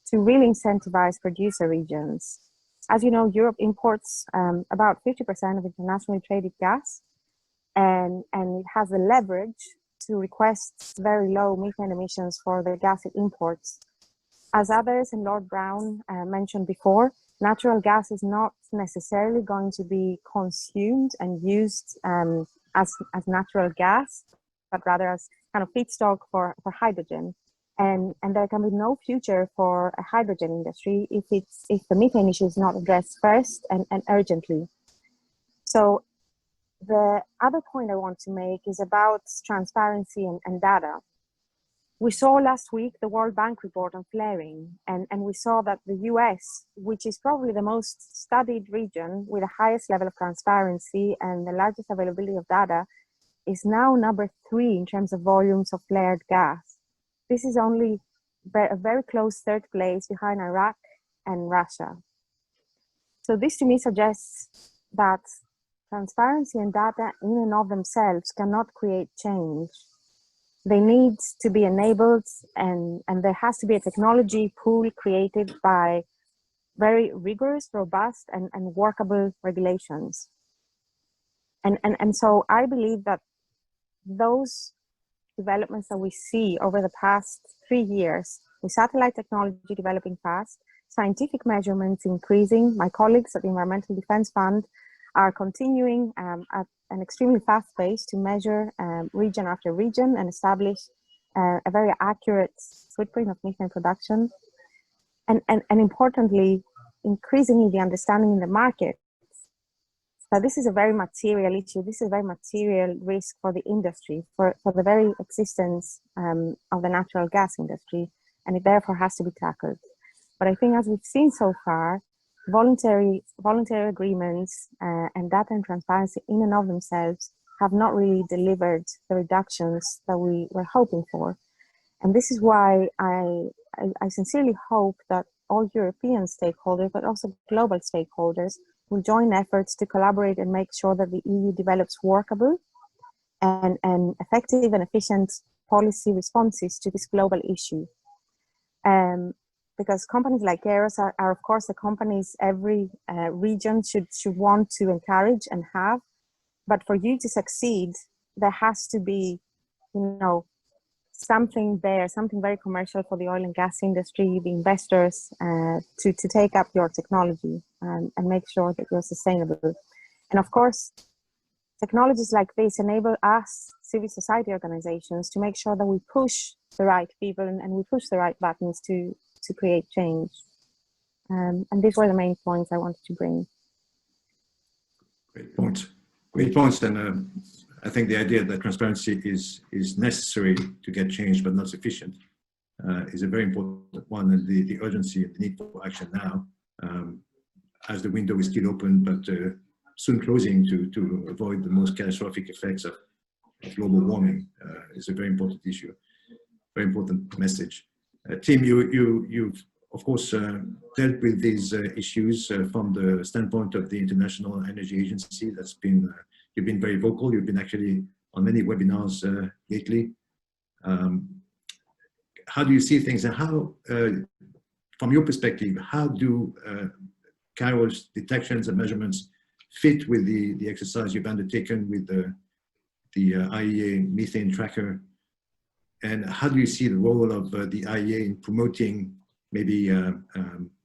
Speaker 9: to really incentivize producer regions. As you know, Europe imports about 50% of internationally traded gas, and it has the leverage to request very low methane emissions for the gas it imports. As others and Lord Brown mentioned before, natural gas is not necessarily going to be consumed and used as natural gas, but rather as kind of feedstock for hydrogen. And there can be no future for a hydrogen industry if the methane issue is not addressed first and urgently. So the other point I want to make is about transparency and data. We saw last week the World Bank report on flaring, and we saw that the US, which is probably the most studied region with the highest level of transparency and the largest availability of data, is now number 3 in terms of volumes of flared gas. This is only a very close third place behind Iraq and Russia. So this to me suggests that transparency and data in and of themselves cannot create change. They need to be enabled, and there has to be a technology pool created by very rigorous, robust, and workable regulations. And so I believe that those developments that we see over the past 3 years, with satellite technology developing fast, scientific measurements increasing, my colleagues at the Environmental Defense Fund are continuing at an extremely fast pace to measure region after region and establish a very accurate footprint of methane production. And importantly, increasingly the understanding in the market that this is a very material issue, this is a very material risk for the industry, for the very existence of the natural gas industry, and it therefore has to be tackled. But I think as we've seen so far, voluntary agreements and data and transparency in and of themselves have not really delivered the reductions that we were hoping for. And this is why I sincerely hope that all European stakeholders, but also global stakeholders, will join efforts to collaborate and make sure that the EU develops workable and effective and efficient policy responses to this global issue. Because companies like Kayrros are of course the companies every region should want to encourage and have, but for you to succeed, there has to be, something there, something very commercial for the oil and gas industry, the investors, to take up your technology and make sure that you're sustainable. And of course, technologies like this enable us, civil society organizations, to make sure that we push the right people and we push the right buttons to create change. And these were the main points I wanted to bring.
Speaker 1: Great points. Great points. And I think the idea that transparency is necessary to get change but not sufficient is a very important one, and the urgency and the need for action now, as the window is still open but soon closing to avoid the most catastrophic effects of global warming is a very important issue, very important message. Tim, you've of course dealt with these issues from the standpoint of the International Energy Agency. That's been you've been very vocal. You've been actually on many webinars lately. How do you see things, and how, from your perspective, how do Kayrros detections and measurements fit with the exercise you've undertaken with the IEA methane tracker? And how do you see the role of the IEA in promoting maybe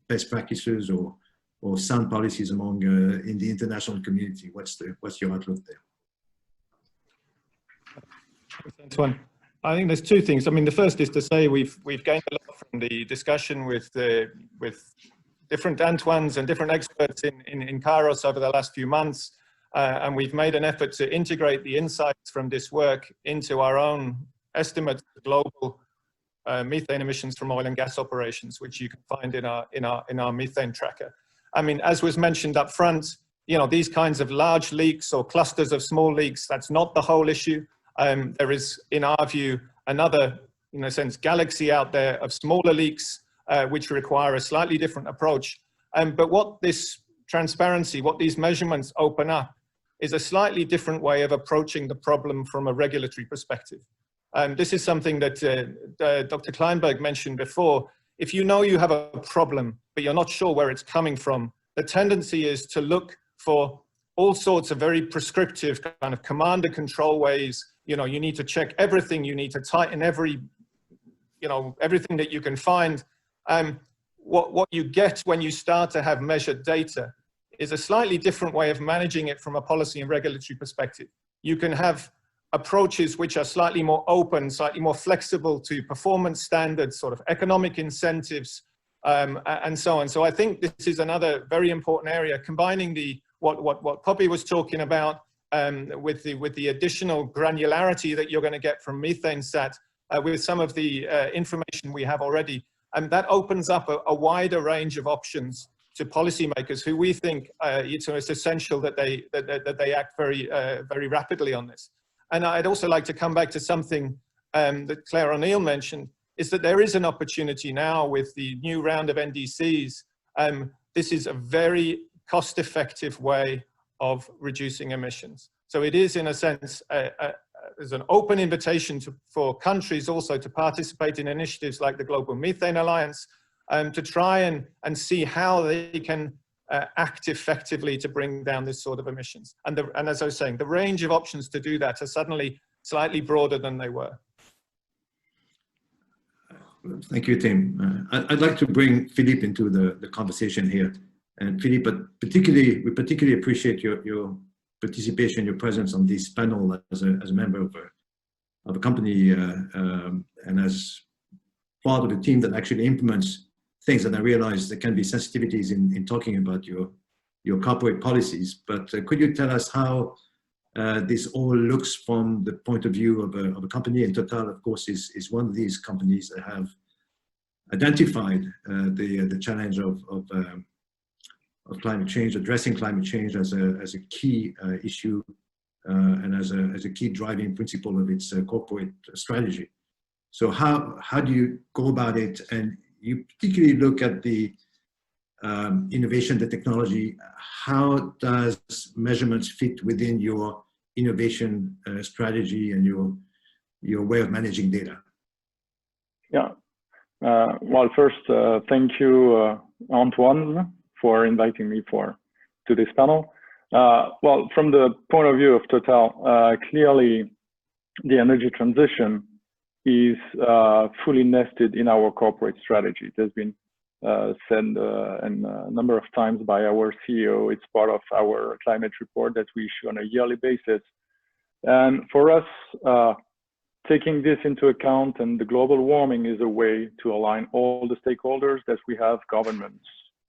Speaker 1: best practices or sound policies among in the international community? What's your outlook there?
Speaker 3: Thanks, Antoine. I think there's two things. I mean, the first is to say we've gained a lot from the discussion with different Antoines and different experts in Kayrros over the last few months, and we've made an effort to integrate the insights from this work into our own estimates of global
Speaker 10: methane emissions from oil and gas operations, which you can find in our methane tracker. I mean, as was mentioned up front, you know, these kinds of large leaks or clusters of small leaks, that's not the whole issue. There is, in our view, another, in a sense, galaxy out there of smaller leaks, which require a slightly different approach. But what this transparency, what these measurements open up, is a slightly different way of approaching the problem from a regulatory perspective. This is something that Dr. Kleinberg mentioned before. If you know you have a problem, but you're not sure where it's coming from, the tendency is to look for all sorts of very prescriptive kind of command and control ways. You know, you need to check everything, you need to tighten every, you know, everything that you can find. What you get when you start to have measured data is a slightly different way of managing it from a policy and regulatory perspective. You can have approaches which are slightly more open, slightly more flexible to performance standards, sort of economic incentives, and so on. So I think this is another very important area, combining what Poppy was talking about with the additional granularity that you're going to get from MethaneSat with some of the information we have already. And that opens up a wider range of options to policymakers who we think it's essential that they act very rapidly on this. And I'd also like to come back to something that Claire O'Neill mentioned, is that there is an opportunity now with the new round of NDCs. This is a very cost-effective way of reducing emissions. So it is, in a sense, there's an open invitation for countries also to participate in initiatives like the Global Methane Alliance, to try and see how they can act effectively to bring down this sort of emissions. And as I was saying, the range of options to do that are suddenly slightly broader than they were.
Speaker 1: Thank you, Tim. I'd like to bring Philippe into the conversation here. And Philippe, we particularly appreciate your participation, your presence on this panel as a member of a company and as part of the team that actually implements things that I realize there can be sensitivities in talking about your corporate policies. But could you tell us how this all looks from the point of view of a company? And Total, of course, is one of these companies that have identified the challenge of climate change, addressing climate change as a key issue and as a key driving principle of its corporate strategy. So how do you go about it? And you particularly look at the innovation, the technology. How does measurements fit within your innovation strategy and your way of managing data?
Speaker 11: Yeah. Well, first, thank you, Antoine, for inviting me to this panel. Well, from the point of view of Total, clearly the energy transition is fully nested in our corporate strategy. It has been said a number of times by our CEO. It's part of our climate report that we issue on a yearly basis. And for us, taking this into account and the global warming is a way to align all the stakeholders that we have, governments,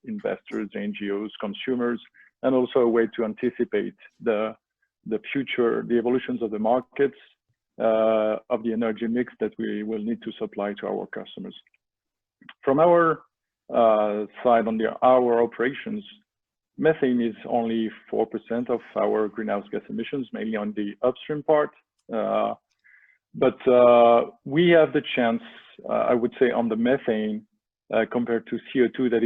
Speaker 11: investors, NGOs, consumers, and also a way to anticipate the future, the evolutions of the markets, of the energy mix that we will need to supply to our customers. From our side, on our operations, methane is only 4% of our greenhouse gas emissions, mainly on the upstream part. But we have the chance, I would say, on the methane compared to CO2, that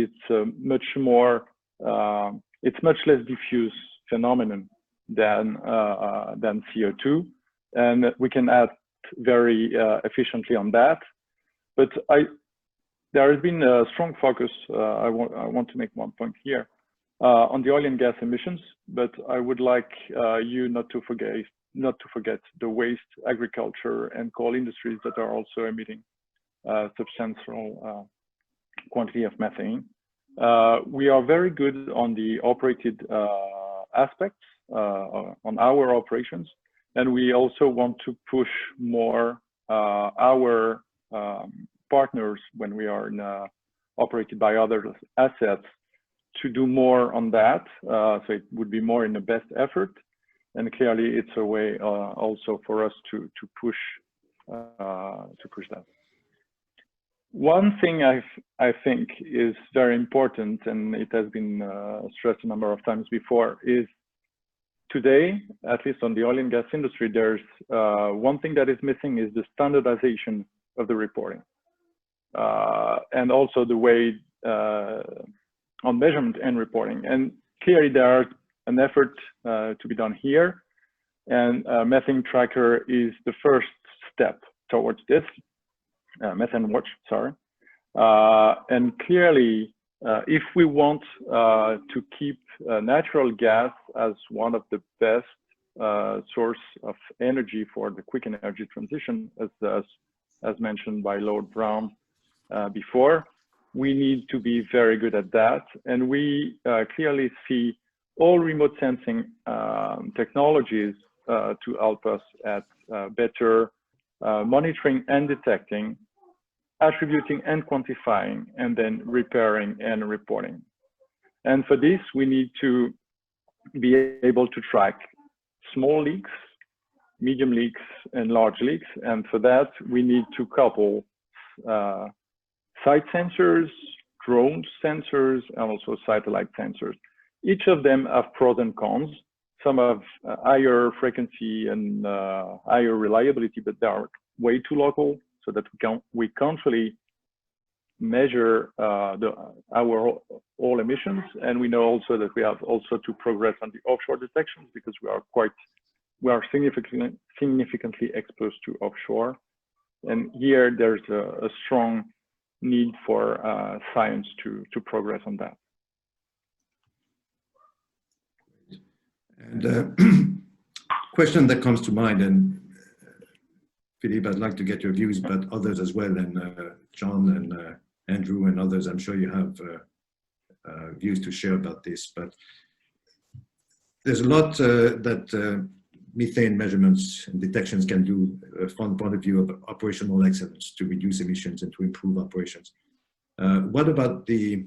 Speaker 11: it's much less diffuse phenomenon than CO2. And we can act very efficiently on that. But there has been a strong focus, I want to make one point here, on the oil and gas emissions, but I would like you not to forget the waste, agriculture, and coal industries that are also emitting substantial quantity of methane. We are very good on the operated aspects on our operations. And we also want to push more our partners when we are operated by other assets to do more on that. So it would be more in the best effort. And clearly it's a way also for us to push that. one thing I think is very important, and it has been stressed a number of times before, is today, at least on the oil and gas industry, there's one thing that is missing is the standardization of the reporting. And also the way on measurement and reporting. And clearly there are an effort to be done here. And Methane Tracker is the first step towards this, Methane Watch, sorry. And clearly, if we want to keep natural gas as one of the best source of energy for the quick energy transition, as mentioned by Lord Brown before, we need to be very good at that. And we clearly see all remote sensing technologies to help us at better monitoring and detecting, attributing and quantifying, and then repairing and reporting. And for this, we need to be able to track small leaks, medium leaks, and large leaks. And for that, we need to couple site sensors, drone sensors, and also satellite sensors. Each of them have pros and cons. Some have higher frequency and higher reliability, but they are way too local, so that we can't really measure our all emissions. And we know also that we have also to progress on the offshore detections, because we are significantly exposed to offshore. And here there's a strong need for science to progress on that.
Speaker 1: And question that comes to mind, and Philippe, I'd like to get your views, but others as well, and John and Andrew and others, I'm sure you have views to share about this, but there's a lot that methane measurements and detections can do from the point of view of operational excellence to reduce emissions and to improve operations. What about the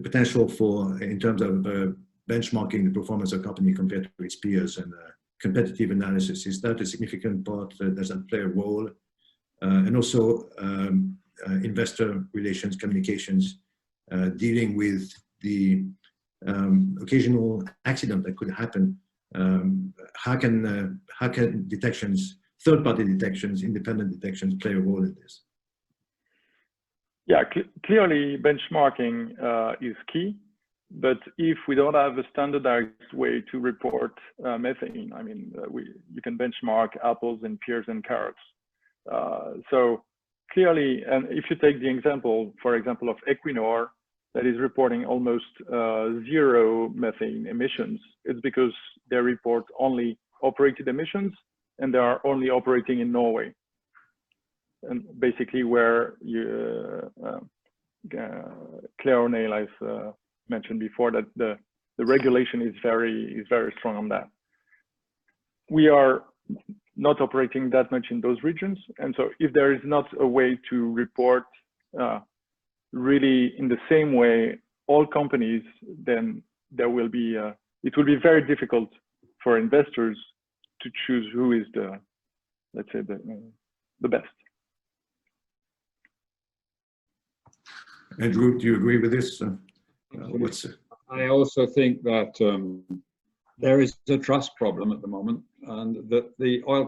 Speaker 1: potential for, in terms of benchmarking the performance of a company compared to its peers and competitive analysis? Is that a significant part? Does that play a role? And also investor relations, communications, dealing with the occasional accident that could happen. How can detections, third-party detections, independent detections play a role in this?
Speaker 11: Yeah, clearly benchmarking is key. But if we don't have a standardized way to report methane, I mean, you can benchmark apples and pears and carrots. So clearly, and if you take the example, for example, of Equinor, that is reporting almost zero methane emissions, it's because they report only operated emissions, and they are only operating in Norway. And basically where Claire O'Neill has mentioned before, that the regulation is very strong on that. We are not operating that much in those regions, and so if there is not a way to report really in the same way all companies, then there will be it will be very difficult for investors to choose who is the, let's say, the best.
Speaker 1: Andrew, do you agree with this?
Speaker 7: I also think that there is a trust problem at the moment, and that the oil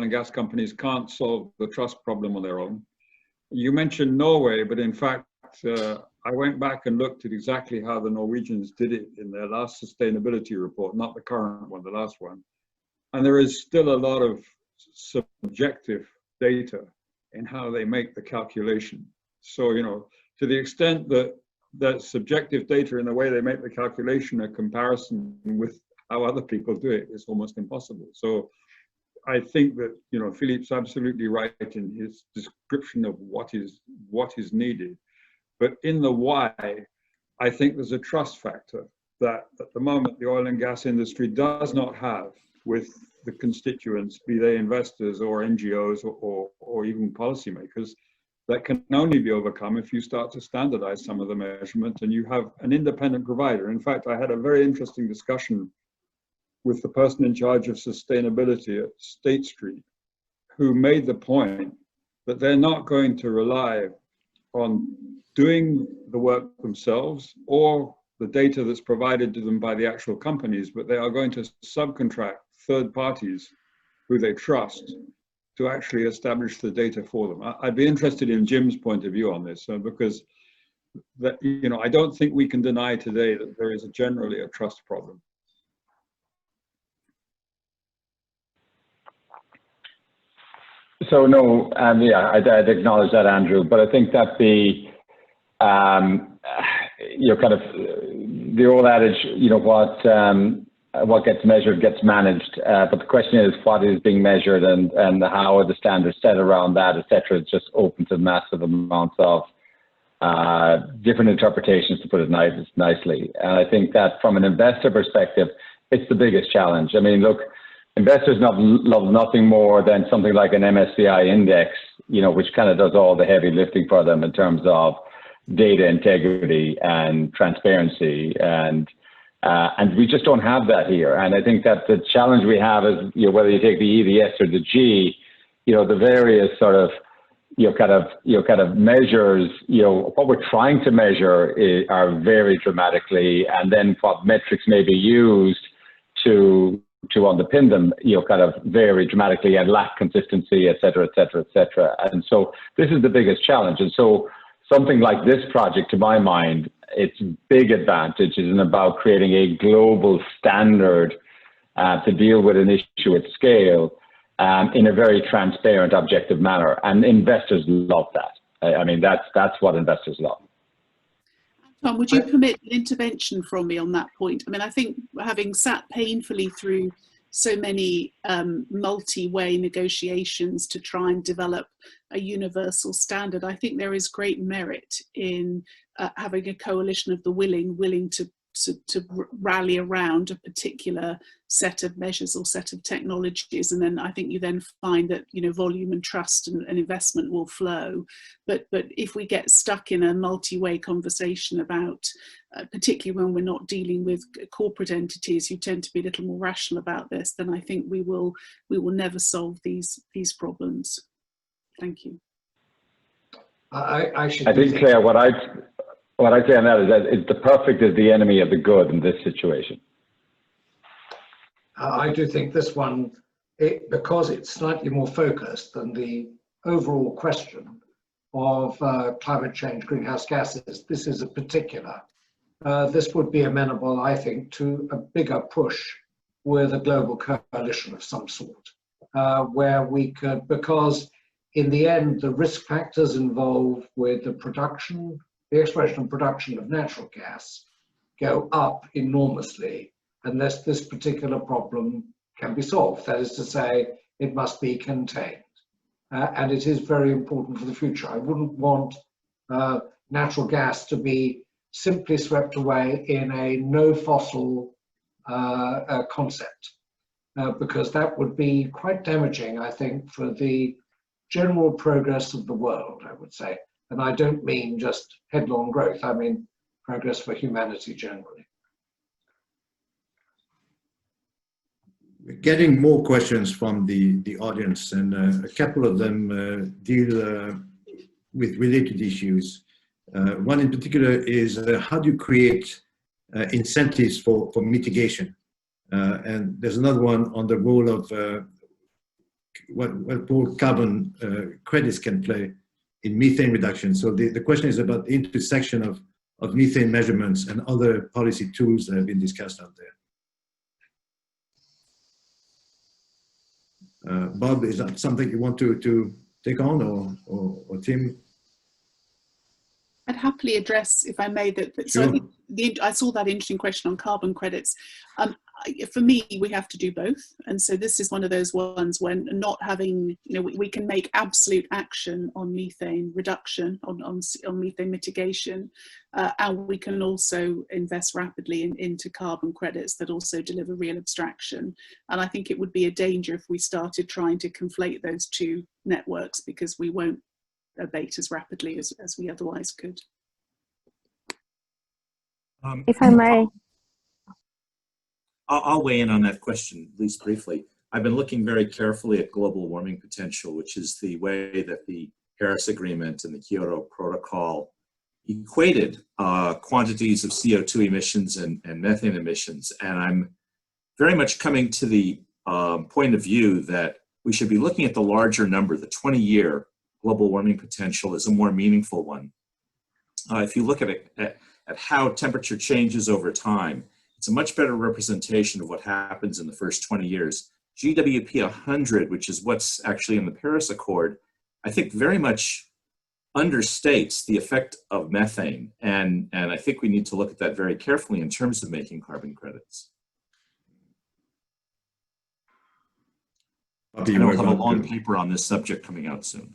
Speaker 7: and gas companies can't solve the trust problem on their own. You mentioned Norway, but in fact, I went back and looked at exactly how the Norwegians did it in their last sustainability report, not the current one, the last one. And there is still a lot of subjective data in how they make the calculation. So, you know, to the extent that subjective data in the way they make the calculation, a comparison with how other people do it, is almost impossible. So I think that, you know, Philippe's absolutely right in his description of what is needed. But in the why, I think there's a trust factor that at the moment the oil and gas industry does not have with the constituents, be they investors or NGOs or even policymakers, that can only be overcome if you start to standardize some of the measurement and you have an independent provider. In fact, I had a very interesting discussion with the person in charge of sustainability at State Street, who made the point that they're not going to rely on doing the work themselves or the data that's provided to them by the actual companies, but they are going to subcontract third parties who they trust to actually establish the data for them. I'd be interested in Jim's point of view on this, because that, you know, I don't think we can deny today that there is generally a trust problem.
Speaker 6: So no, yeah, I'd acknowledge that, Andrew, but I think that the, you know, kind of the old adage, you know, what gets measured gets managed, but the question is what is being measured and how are the standards set around that, etc. It's just open to massive amounts of different interpretations, to put it nicely. And I think that from an investor perspective, it's the biggest challenge. I mean, look, investors love nothing more than something like an MSCI index, you know, which kind of does all the heavy lifting for them in terms of data integrity and transparency, and we just don't have that here. And I think that the challenge we have is, you know, whether you take the E, the S, or the G, you know, the various sort of, kind of measures, you know, what we're trying to measure are very dramatically, and then what metrics may be used to underpin them, you know, kind of vary dramatically and lack consistency, et cetera, et cetera, et cetera. And so this is the biggest challenge. And so something like this project, to my mind, its big advantage is about creating a global standard to deal with an issue at scale in a very transparent, objective manner. And investors love that. I mean, that's what investors love.
Speaker 8: Tom, would you permit an intervention from me on that point? I mean, I think having sat painfully through so many multi-way negotiations to try and develop a universal standard, I think there is great merit in having a coalition of the willing to rally around a particular set of measures or set of technologies, and then I think you then find that, you know, volume and trust and investment will flow. But if we get stuck in a multi-way conversation about, particularly when we're not dealing with corporate entities who tend to be a little more rational about this, then I think we will never solve these problems. Thank you.
Speaker 6: I think, Claire, what I'd say on that is that the perfect is the enemy of the good in this situation.
Speaker 5: I do think this one, because it's slightly more focused than the overall question of climate change, greenhouse gases, this is a particular. This would be amenable, I think, to a bigger push with a global coalition of some sort, where we could, because in the end, the risk factors involved with the production, the exploration and production of natural gas go up enormously unless this particular problem can be solved. That is to say, it must be contained. And it is very important for the future. I wouldn't want natural gas to be simply swept away in a no fossil concept, because that would be quite damaging, I think, for the general progress of the world, I would say. And I don't mean just headlong growth, I mean progress for humanity generally.
Speaker 1: We're getting more questions from the audience, and a couple of them deal with related issues. One in particular is how do you create incentives for mitigation? And there's another one on the role of what role carbon credits can play in methane reduction. So the question is about the intersection of methane measurements and other policy tools that have been discussed out there. Bob, is that something you want to take on, or Tim?
Speaker 8: I'd happily address, if I may, that.
Speaker 1: Sure.
Speaker 8: So I think I saw that interesting question on carbon credits. For me, we have to do both, and so this is one of those ones when not having, you know, we can make absolute action on methane reduction, on methane mitigation, and we can also invest rapidly into carbon credits that also deliver real abstraction. And I think it would be a danger if we started trying to conflate those two networks, because we won't abate as rapidly as we otherwise could.
Speaker 9: If I may.
Speaker 4: I'll weigh in on that question, at least briefly. I've been looking very carefully at global warming potential, which is the way that the Paris Agreement and the Kyoto Protocol equated quantities of CO2 emissions and methane emissions. And I'm very much coming to the point of view that we should be looking at the larger number. The 20-year global warming potential is a more meaningful one. If you look at how temperature changes over time, it's a much better representation of what happens in the first 20 years. GWP 100, which is what's actually in the Paris Accord, I think very much understates the effect of methane. And I think we need to look at that very carefully in terms of making carbon credits. And we'll have a long paper on this subject coming out soon.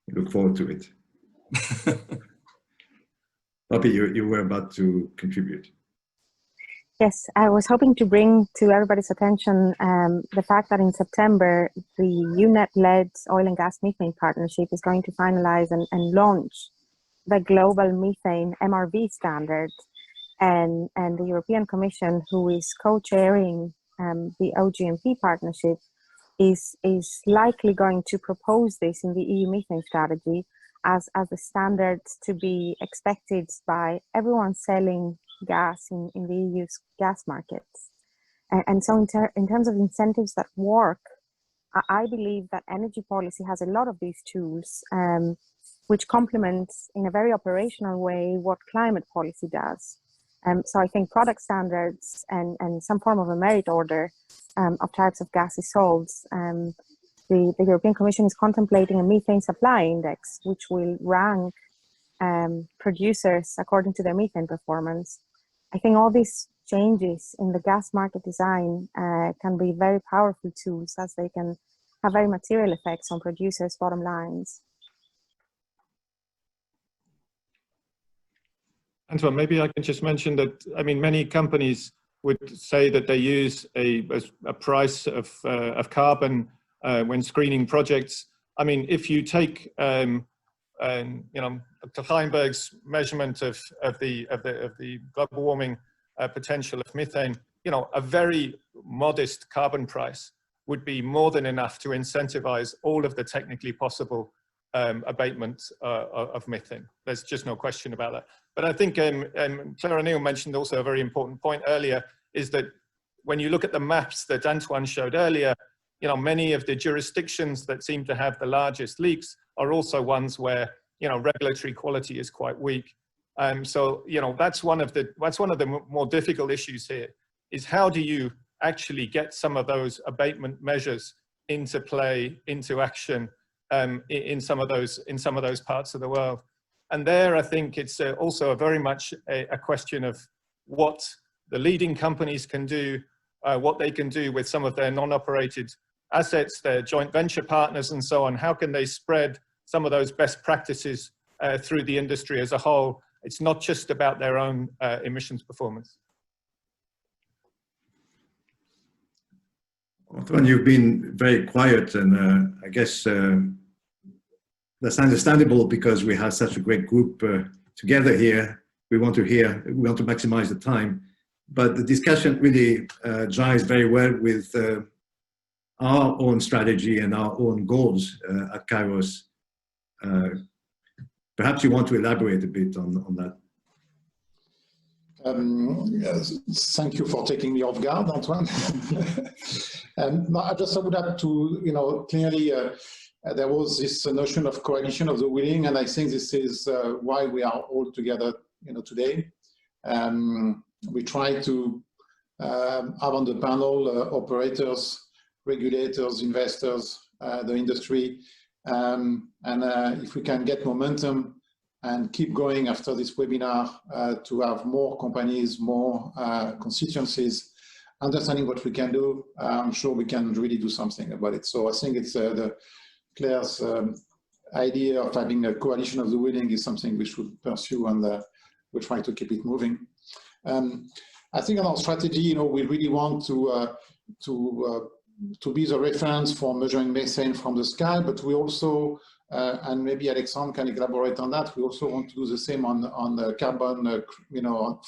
Speaker 1: I look forward to it. Bobby, you were about to contribute.
Speaker 9: Yes, I was hoping to bring to everybody's attention the fact that in September, the UNEP-led Oil and Gas Methane Partnership is going to finalize and launch the global methane MRV standard. And the European Commission, who is co-chairing the OGMP partnership, is likely going to propose this in the EU methane strategy as a standard to be expected by everyone selling gas in the EU's gas markets. And so in terms of incentives that work, I believe that energy policy has a lot of these tools, which complements in a very operational way what climate policy does. So I think product standards and some form of a merit order of types of gases sold. The European Commission is contemplating a methane supply index, which will rank producers according to their methane performance. I think all these changes in the gas market design can be very powerful tools, as they can have very material effects on producers' bottom lines.
Speaker 10: Antoine, maybe I can just mention that, I mean, many companies would say that they use a price of carbon when screening projects. I mean, if you take, you know, Dr. Heinberg's measurement of the global warming potential of methane, you know, a very modest carbon price would be more than enough to incentivize all of the technically possible abatement of methane. There's just no question about that. But I think Claire O'Neill mentioned also a very important point earlier, is that when you look at the maps that Antoine showed earlier, you know, many of the jurisdictions that seem to have the largest leaks are also ones where, you know, regulatory quality is quite weak. So, you know, that's one of the more difficult issues here, is how do you actually get some of those abatement measures into play, into action in some of those parts of the world. And there, I think it's also very much a question of what the leading companies can do, what they can do with some of their non-operated assets, their joint venture partners and so on. How can they spread some of those best practices through the industry as a whole? It's not just about their own emissions performance.
Speaker 1: Antoine, you've been very quiet, and I guess that's understandable because we have such a great group together here. We want to maximize the time, but the discussion really jives very well with our own strategy and our own goals at Kayrros. Perhaps you want to elaborate a bit on that.
Speaker 2: Yes, thank you for taking me off guard, Antoine. I just would have to, you know, clearly there was this notion of coalition of the willing, and I think this is why we are all together, you know, today. We try to have on the panel operators, regulators, investors, the industry, and if we can get momentum and keep going after this webinar to have more companies, more constituencies, understanding what we can do, I'm sure we can really do something about it. So I think it's Claire's idea of having a coalition of the willing is something we should pursue, and we'll try to keep it moving. I think in our strategy, you know, we really want to be the reference for measuring methane from the sky, but we also, and maybe Alexandre can elaborate on that, we also want to do the same on the carbon, you know,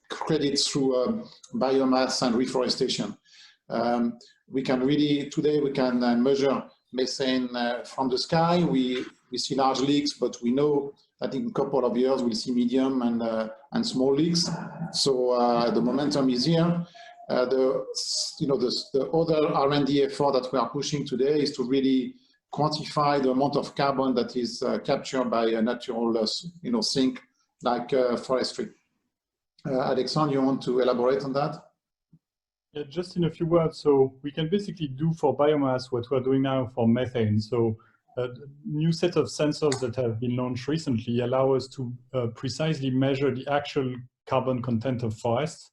Speaker 2: credits through biomass and reforestation. We can really, today we can measure methane from the sky. We see large leaks, but we know that in a couple of years we'll see medium and small leaks. So the momentum is here. The other R&D effort that we are pushing today is to really quantify the amount of carbon that is captured by a natural sink like forestry. Alexandre, you want to elaborate on that?
Speaker 3: Yeah, just in a few words. So we can basically do for biomass what we're doing now for methane. So a new set of sensors that have been launched recently allow us to precisely measure the actual carbon content of forests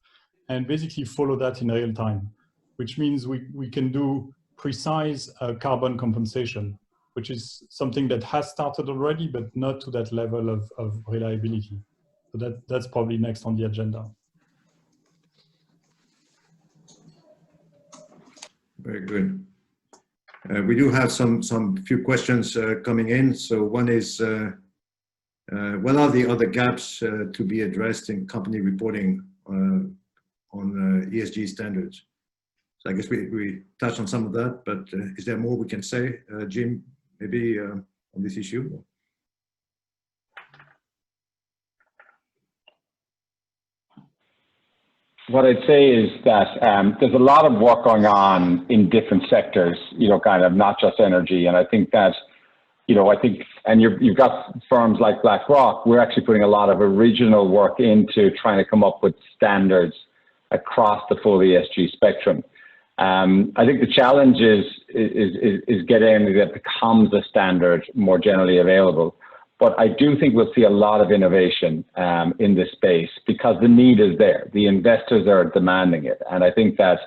Speaker 3: and basically follow that in real time, which means we can do precise carbon compensation, which is something that has started already, but not to that level of reliability. So that's probably next on the agenda.
Speaker 1: Very good. We do have some few questions coming in. So one is, what are the other gaps to be addressed in company reporting on ESG standards? So I guess we touched on some of that, but is there more we can say, Jim, maybe on this issue?
Speaker 6: What I'd say is that there's a lot of work going on in different sectors, kind of not just energy. And I think that, and you've got firms like BlackRock, we're actually putting a lot of original work into trying to come up with standards across the full ESG spectrum. I think the challenge is getting anything that becomes a standard more generally available. But I do think we'll see a lot of innovation in this space because the need is there. The investors are demanding it. And I think that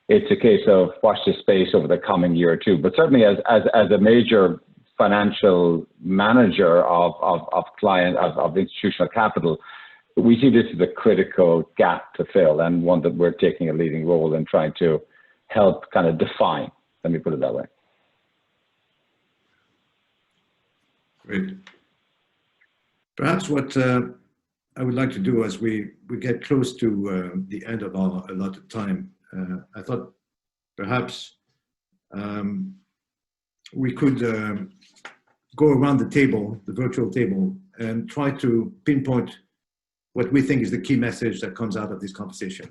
Speaker 6: it's a case of watch this space over the coming year or two. But certainly as a major financial manager of institutional capital, we see this as a critical gap to fill and one that we're taking a leading role in trying to help kind of define. Let me put it that way.
Speaker 1: Great. Perhaps what I would like to do as we get close to the end of our allotted time, I thought perhaps we could go around the table, the virtual table, and try to pinpoint what we think is the key message that comes out of this conversation,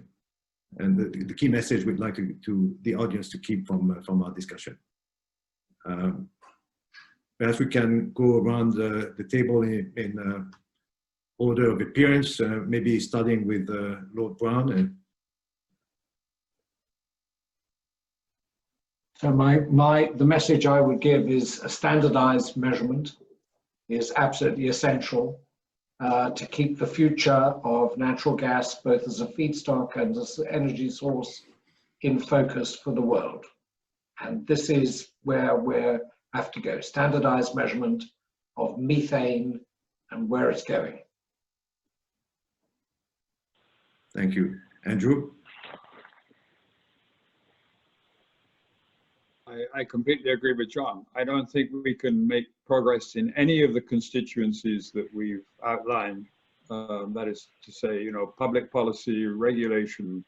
Speaker 1: and the key message we'd like to the audience to keep from our discussion. Perhaps we can go around the table in order of appearance, maybe starting with Lord Brown.
Speaker 5: So the message I would give is a standardized measurement is absolutely essential to keep the future of natural gas, both as a feedstock and as an energy source, in focus for the world. And this is where we have to go. Standardized measurement of methane and where it's going.
Speaker 1: Thank you. Andrew?
Speaker 7: I completely agree with John. I don't think we can make progress in any of the constituencies that we've outlined. That is to say, public policy, regulation,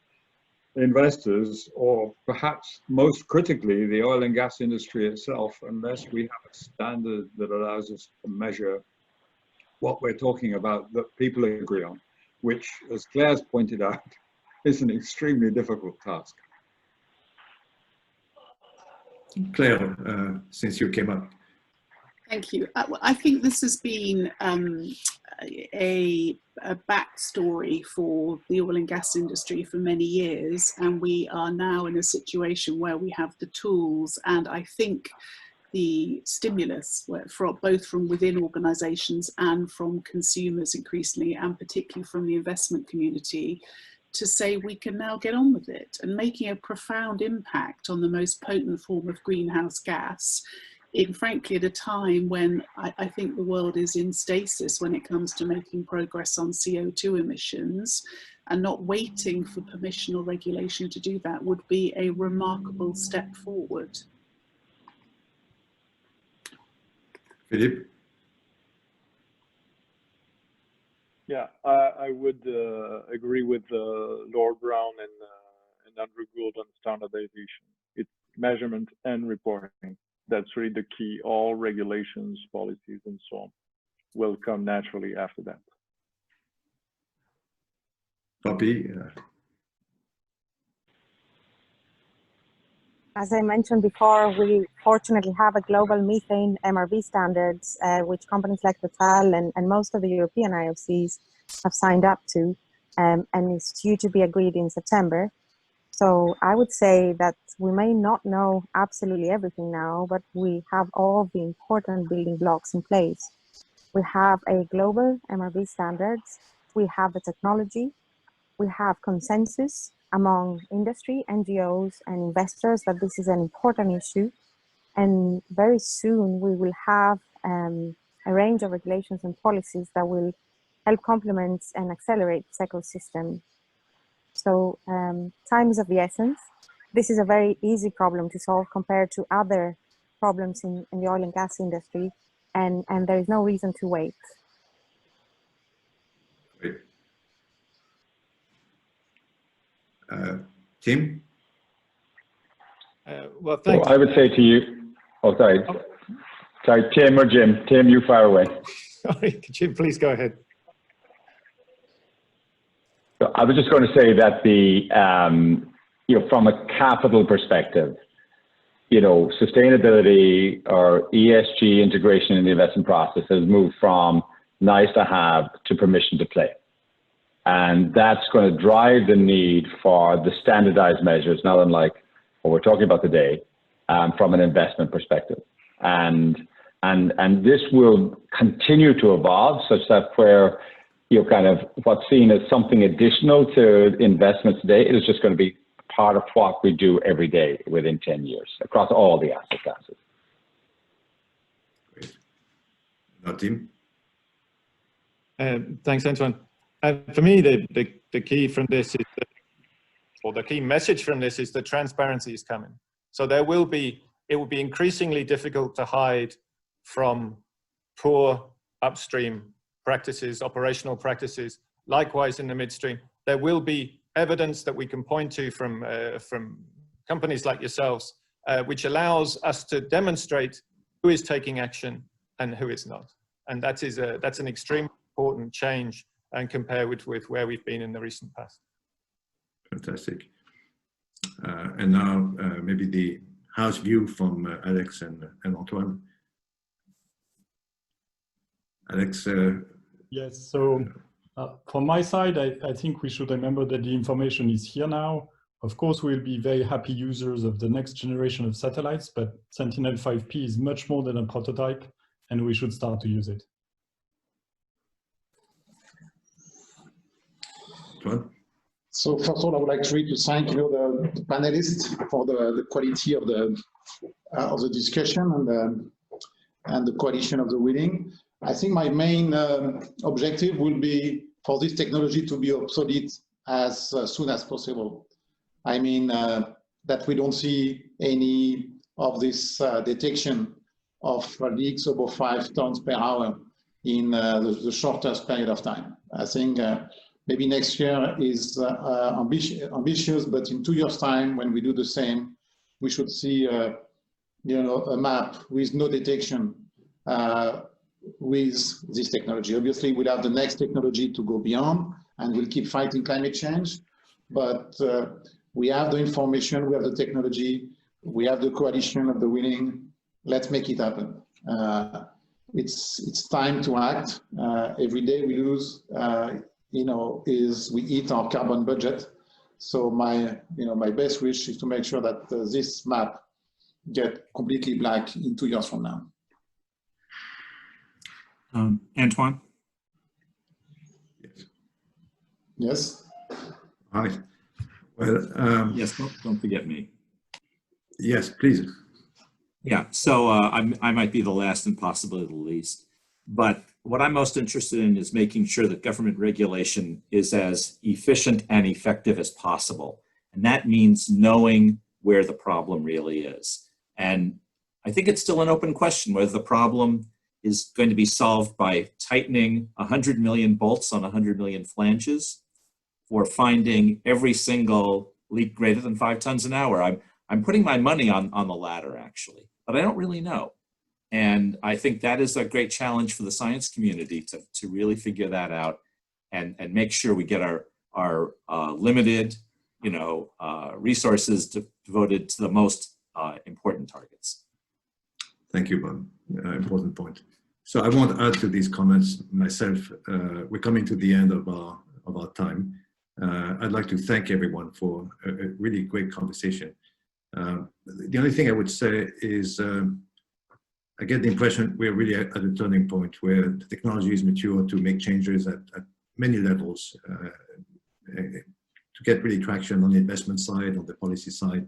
Speaker 7: investors, or perhaps most critically, the oil and gas industry itself, unless we have a standard that allows us to measure what we're talking about that people agree on, which, as Claire's pointed out, is an extremely difficult task.
Speaker 1: Claire, since you came up.
Speaker 8: Thank you. I think this has been a backstory for the oil and gas industry for many years, and we are now in a situation where we have the tools and I think the stimulus both from within organisations and from consumers increasingly, and particularly from the investment community, to say we can now get on with it and making a profound impact on the most potent form of greenhouse gas, frankly at a time when I think the world is in stasis when it comes to making progress on CO2 emissions, and not waiting for permission or regulation to do that would be a remarkable step forward.
Speaker 1: Philippe?
Speaker 11: Yeah, I would agree with Lord Brown and Andrew Gould on standardization. It's measurement and reporting. that's really the key. All regulations, policies, and so on will come naturally after that.
Speaker 1: Poppy?
Speaker 9: As I mentioned before, we fortunately have a global methane MRV standards, which companies like Total and most of the European IOCs have signed up to, and is due to be agreed in September. So I would say that we may not know absolutely everything now, but we have all the important building blocks in place. We have a global MRV standards, we have the technology, we have consensus among industry, NGOs, and investors that this is an important issue. And very soon we will have a range of regulations and policies that will help complement and accelerate this ecosystem. So time is of the essence. This is a very easy problem to solve compared to other problems in the oil and gas industry, and there is no reason to wait.
Speaker 1: Great. Tim?
Speaker 10: Well, thanks.
Speaker 6: So I would say to you, oh, sorry. Sorry, Tim or Jim? Tim, you fire away.
Speaker 10: Sorry, Jim, please go ahead.
Speaker 6: So I was just going to say that from a capital perspective, sustainability or ESG integration in the investment process has moved from nice to have to permission to play. And that's going to drive the need for the standardized measures, not unlike what we're talking about today, from an investment perspective. And this will continue to evolve such that where kind of what's seen as something additional to investments today, it is just going to be part of what we do every day within 10 years across all the asset classes.
Speaker 1: Great. Now, Tim?
Speaker 10: Thanks, Antoine. For me, the key from this is, or the key message from this is that transparency is coming. So it will be increasingly difficult to hide from poor upstream practices, operational practices. Likewise, in the midstream, there will be evidence that we can point to from companies like yourselves, which allows us to demonstrate who is taking action and who is not. And that's an extremely important change and compare with where we've been in the recent past.
Speaker 1: Fantastic. And now maybe the house view from Alex and Antoine. Alex?
Speaker 3: Yes, so from my side, I think we should remember that the information is here now. Of course, we'll be very happy users of the next generation of satellites, but Sentinel-5P is much more than a prototype, and we should start to use it.
Speaker 2: So first of all, I would like to thank the panelists for the quality of the discussion and the coalition of the willing. I think my main objective will be for this technology to be obsolete as soon as possible. I mean that we don't see any of this detection of leaks above 5 tons per hour in the shortest period of time. I think maybe next year is ambitious, but in 2 years' time, when we do the same, we should see a map with no detection with this technology. Obviously, we'll have the next technology to go beyond, and we'll keep fighting climate change. But we have the information, we have the technology, we have the coalition of the willing. Let's make it happen. It's time to act. Every day we lose. Is we eat our carbon budget. So my best wish is to make sure that this map get completely black in 2 years from now.
Speaker 4: Antoine?
Speaker 1: Yes.
Speaker 2: Yes.
Speaker 1: Hi. Well,
Speaker 4: Yes, don't forget me.
Speaker 1: Yes, please.
Speaker 4: Yeah, so I might be the last and possibly the least, but what I'm most interested in is making sure that government regulation is as efficient and effective as possible. And that means knowing where the problem really is. And I think it's still an open question whether the problem is going to be solved by tightening 100 million bolts on 100 million flanges or finding every single leak greater than 5 tons an hour. I'm putting my money on the latter, actually, but I don't really know. And I think that is a great challenge for the science community to really figure that out and make sure we get our limited, resources devoted to the most important targets.
Speaker 1: Thank you, Bob. Important point. So I want to add to these comments myself. We're coming to the end of our time. I'd like to thank everyone for a really great conversation. The only thing I would say is I get the impression we're really at a turning point where the technology is mature to make changes at many levels to get really traction on the investment side, on the policy side.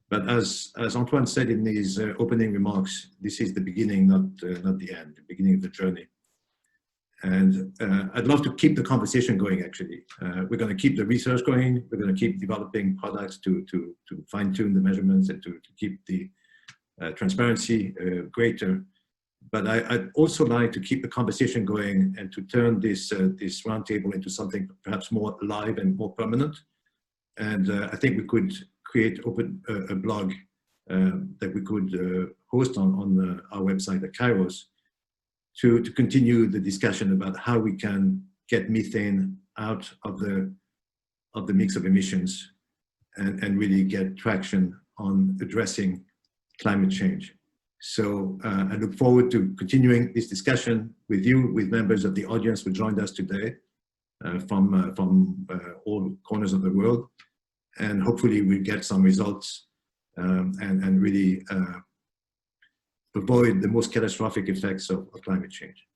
Speaker 1: But as Antoine said in his opening remarks, this is the beginning, not the end, the beginning of the journey. And I'd love to keep the conversation going, actually. We're going to keep the research going. We're going to keep developing products to fine-tune the measurements and to keep the transparency greater. But I'd also like to keep the conversation going and to turn this roundtable into something perhaps more live and more permanent. And I think we could create a blog that we could host on our website at Kayrros to continue the discussion about how we can get methane out of the mix of emissions and really get traction on addressing climate change. So I look forward to continuing this discussion with you, with members of the audience who joined us today from all corners of the world. And hopefully we'll get some results and really avoid the most catastrophic effects of climate change.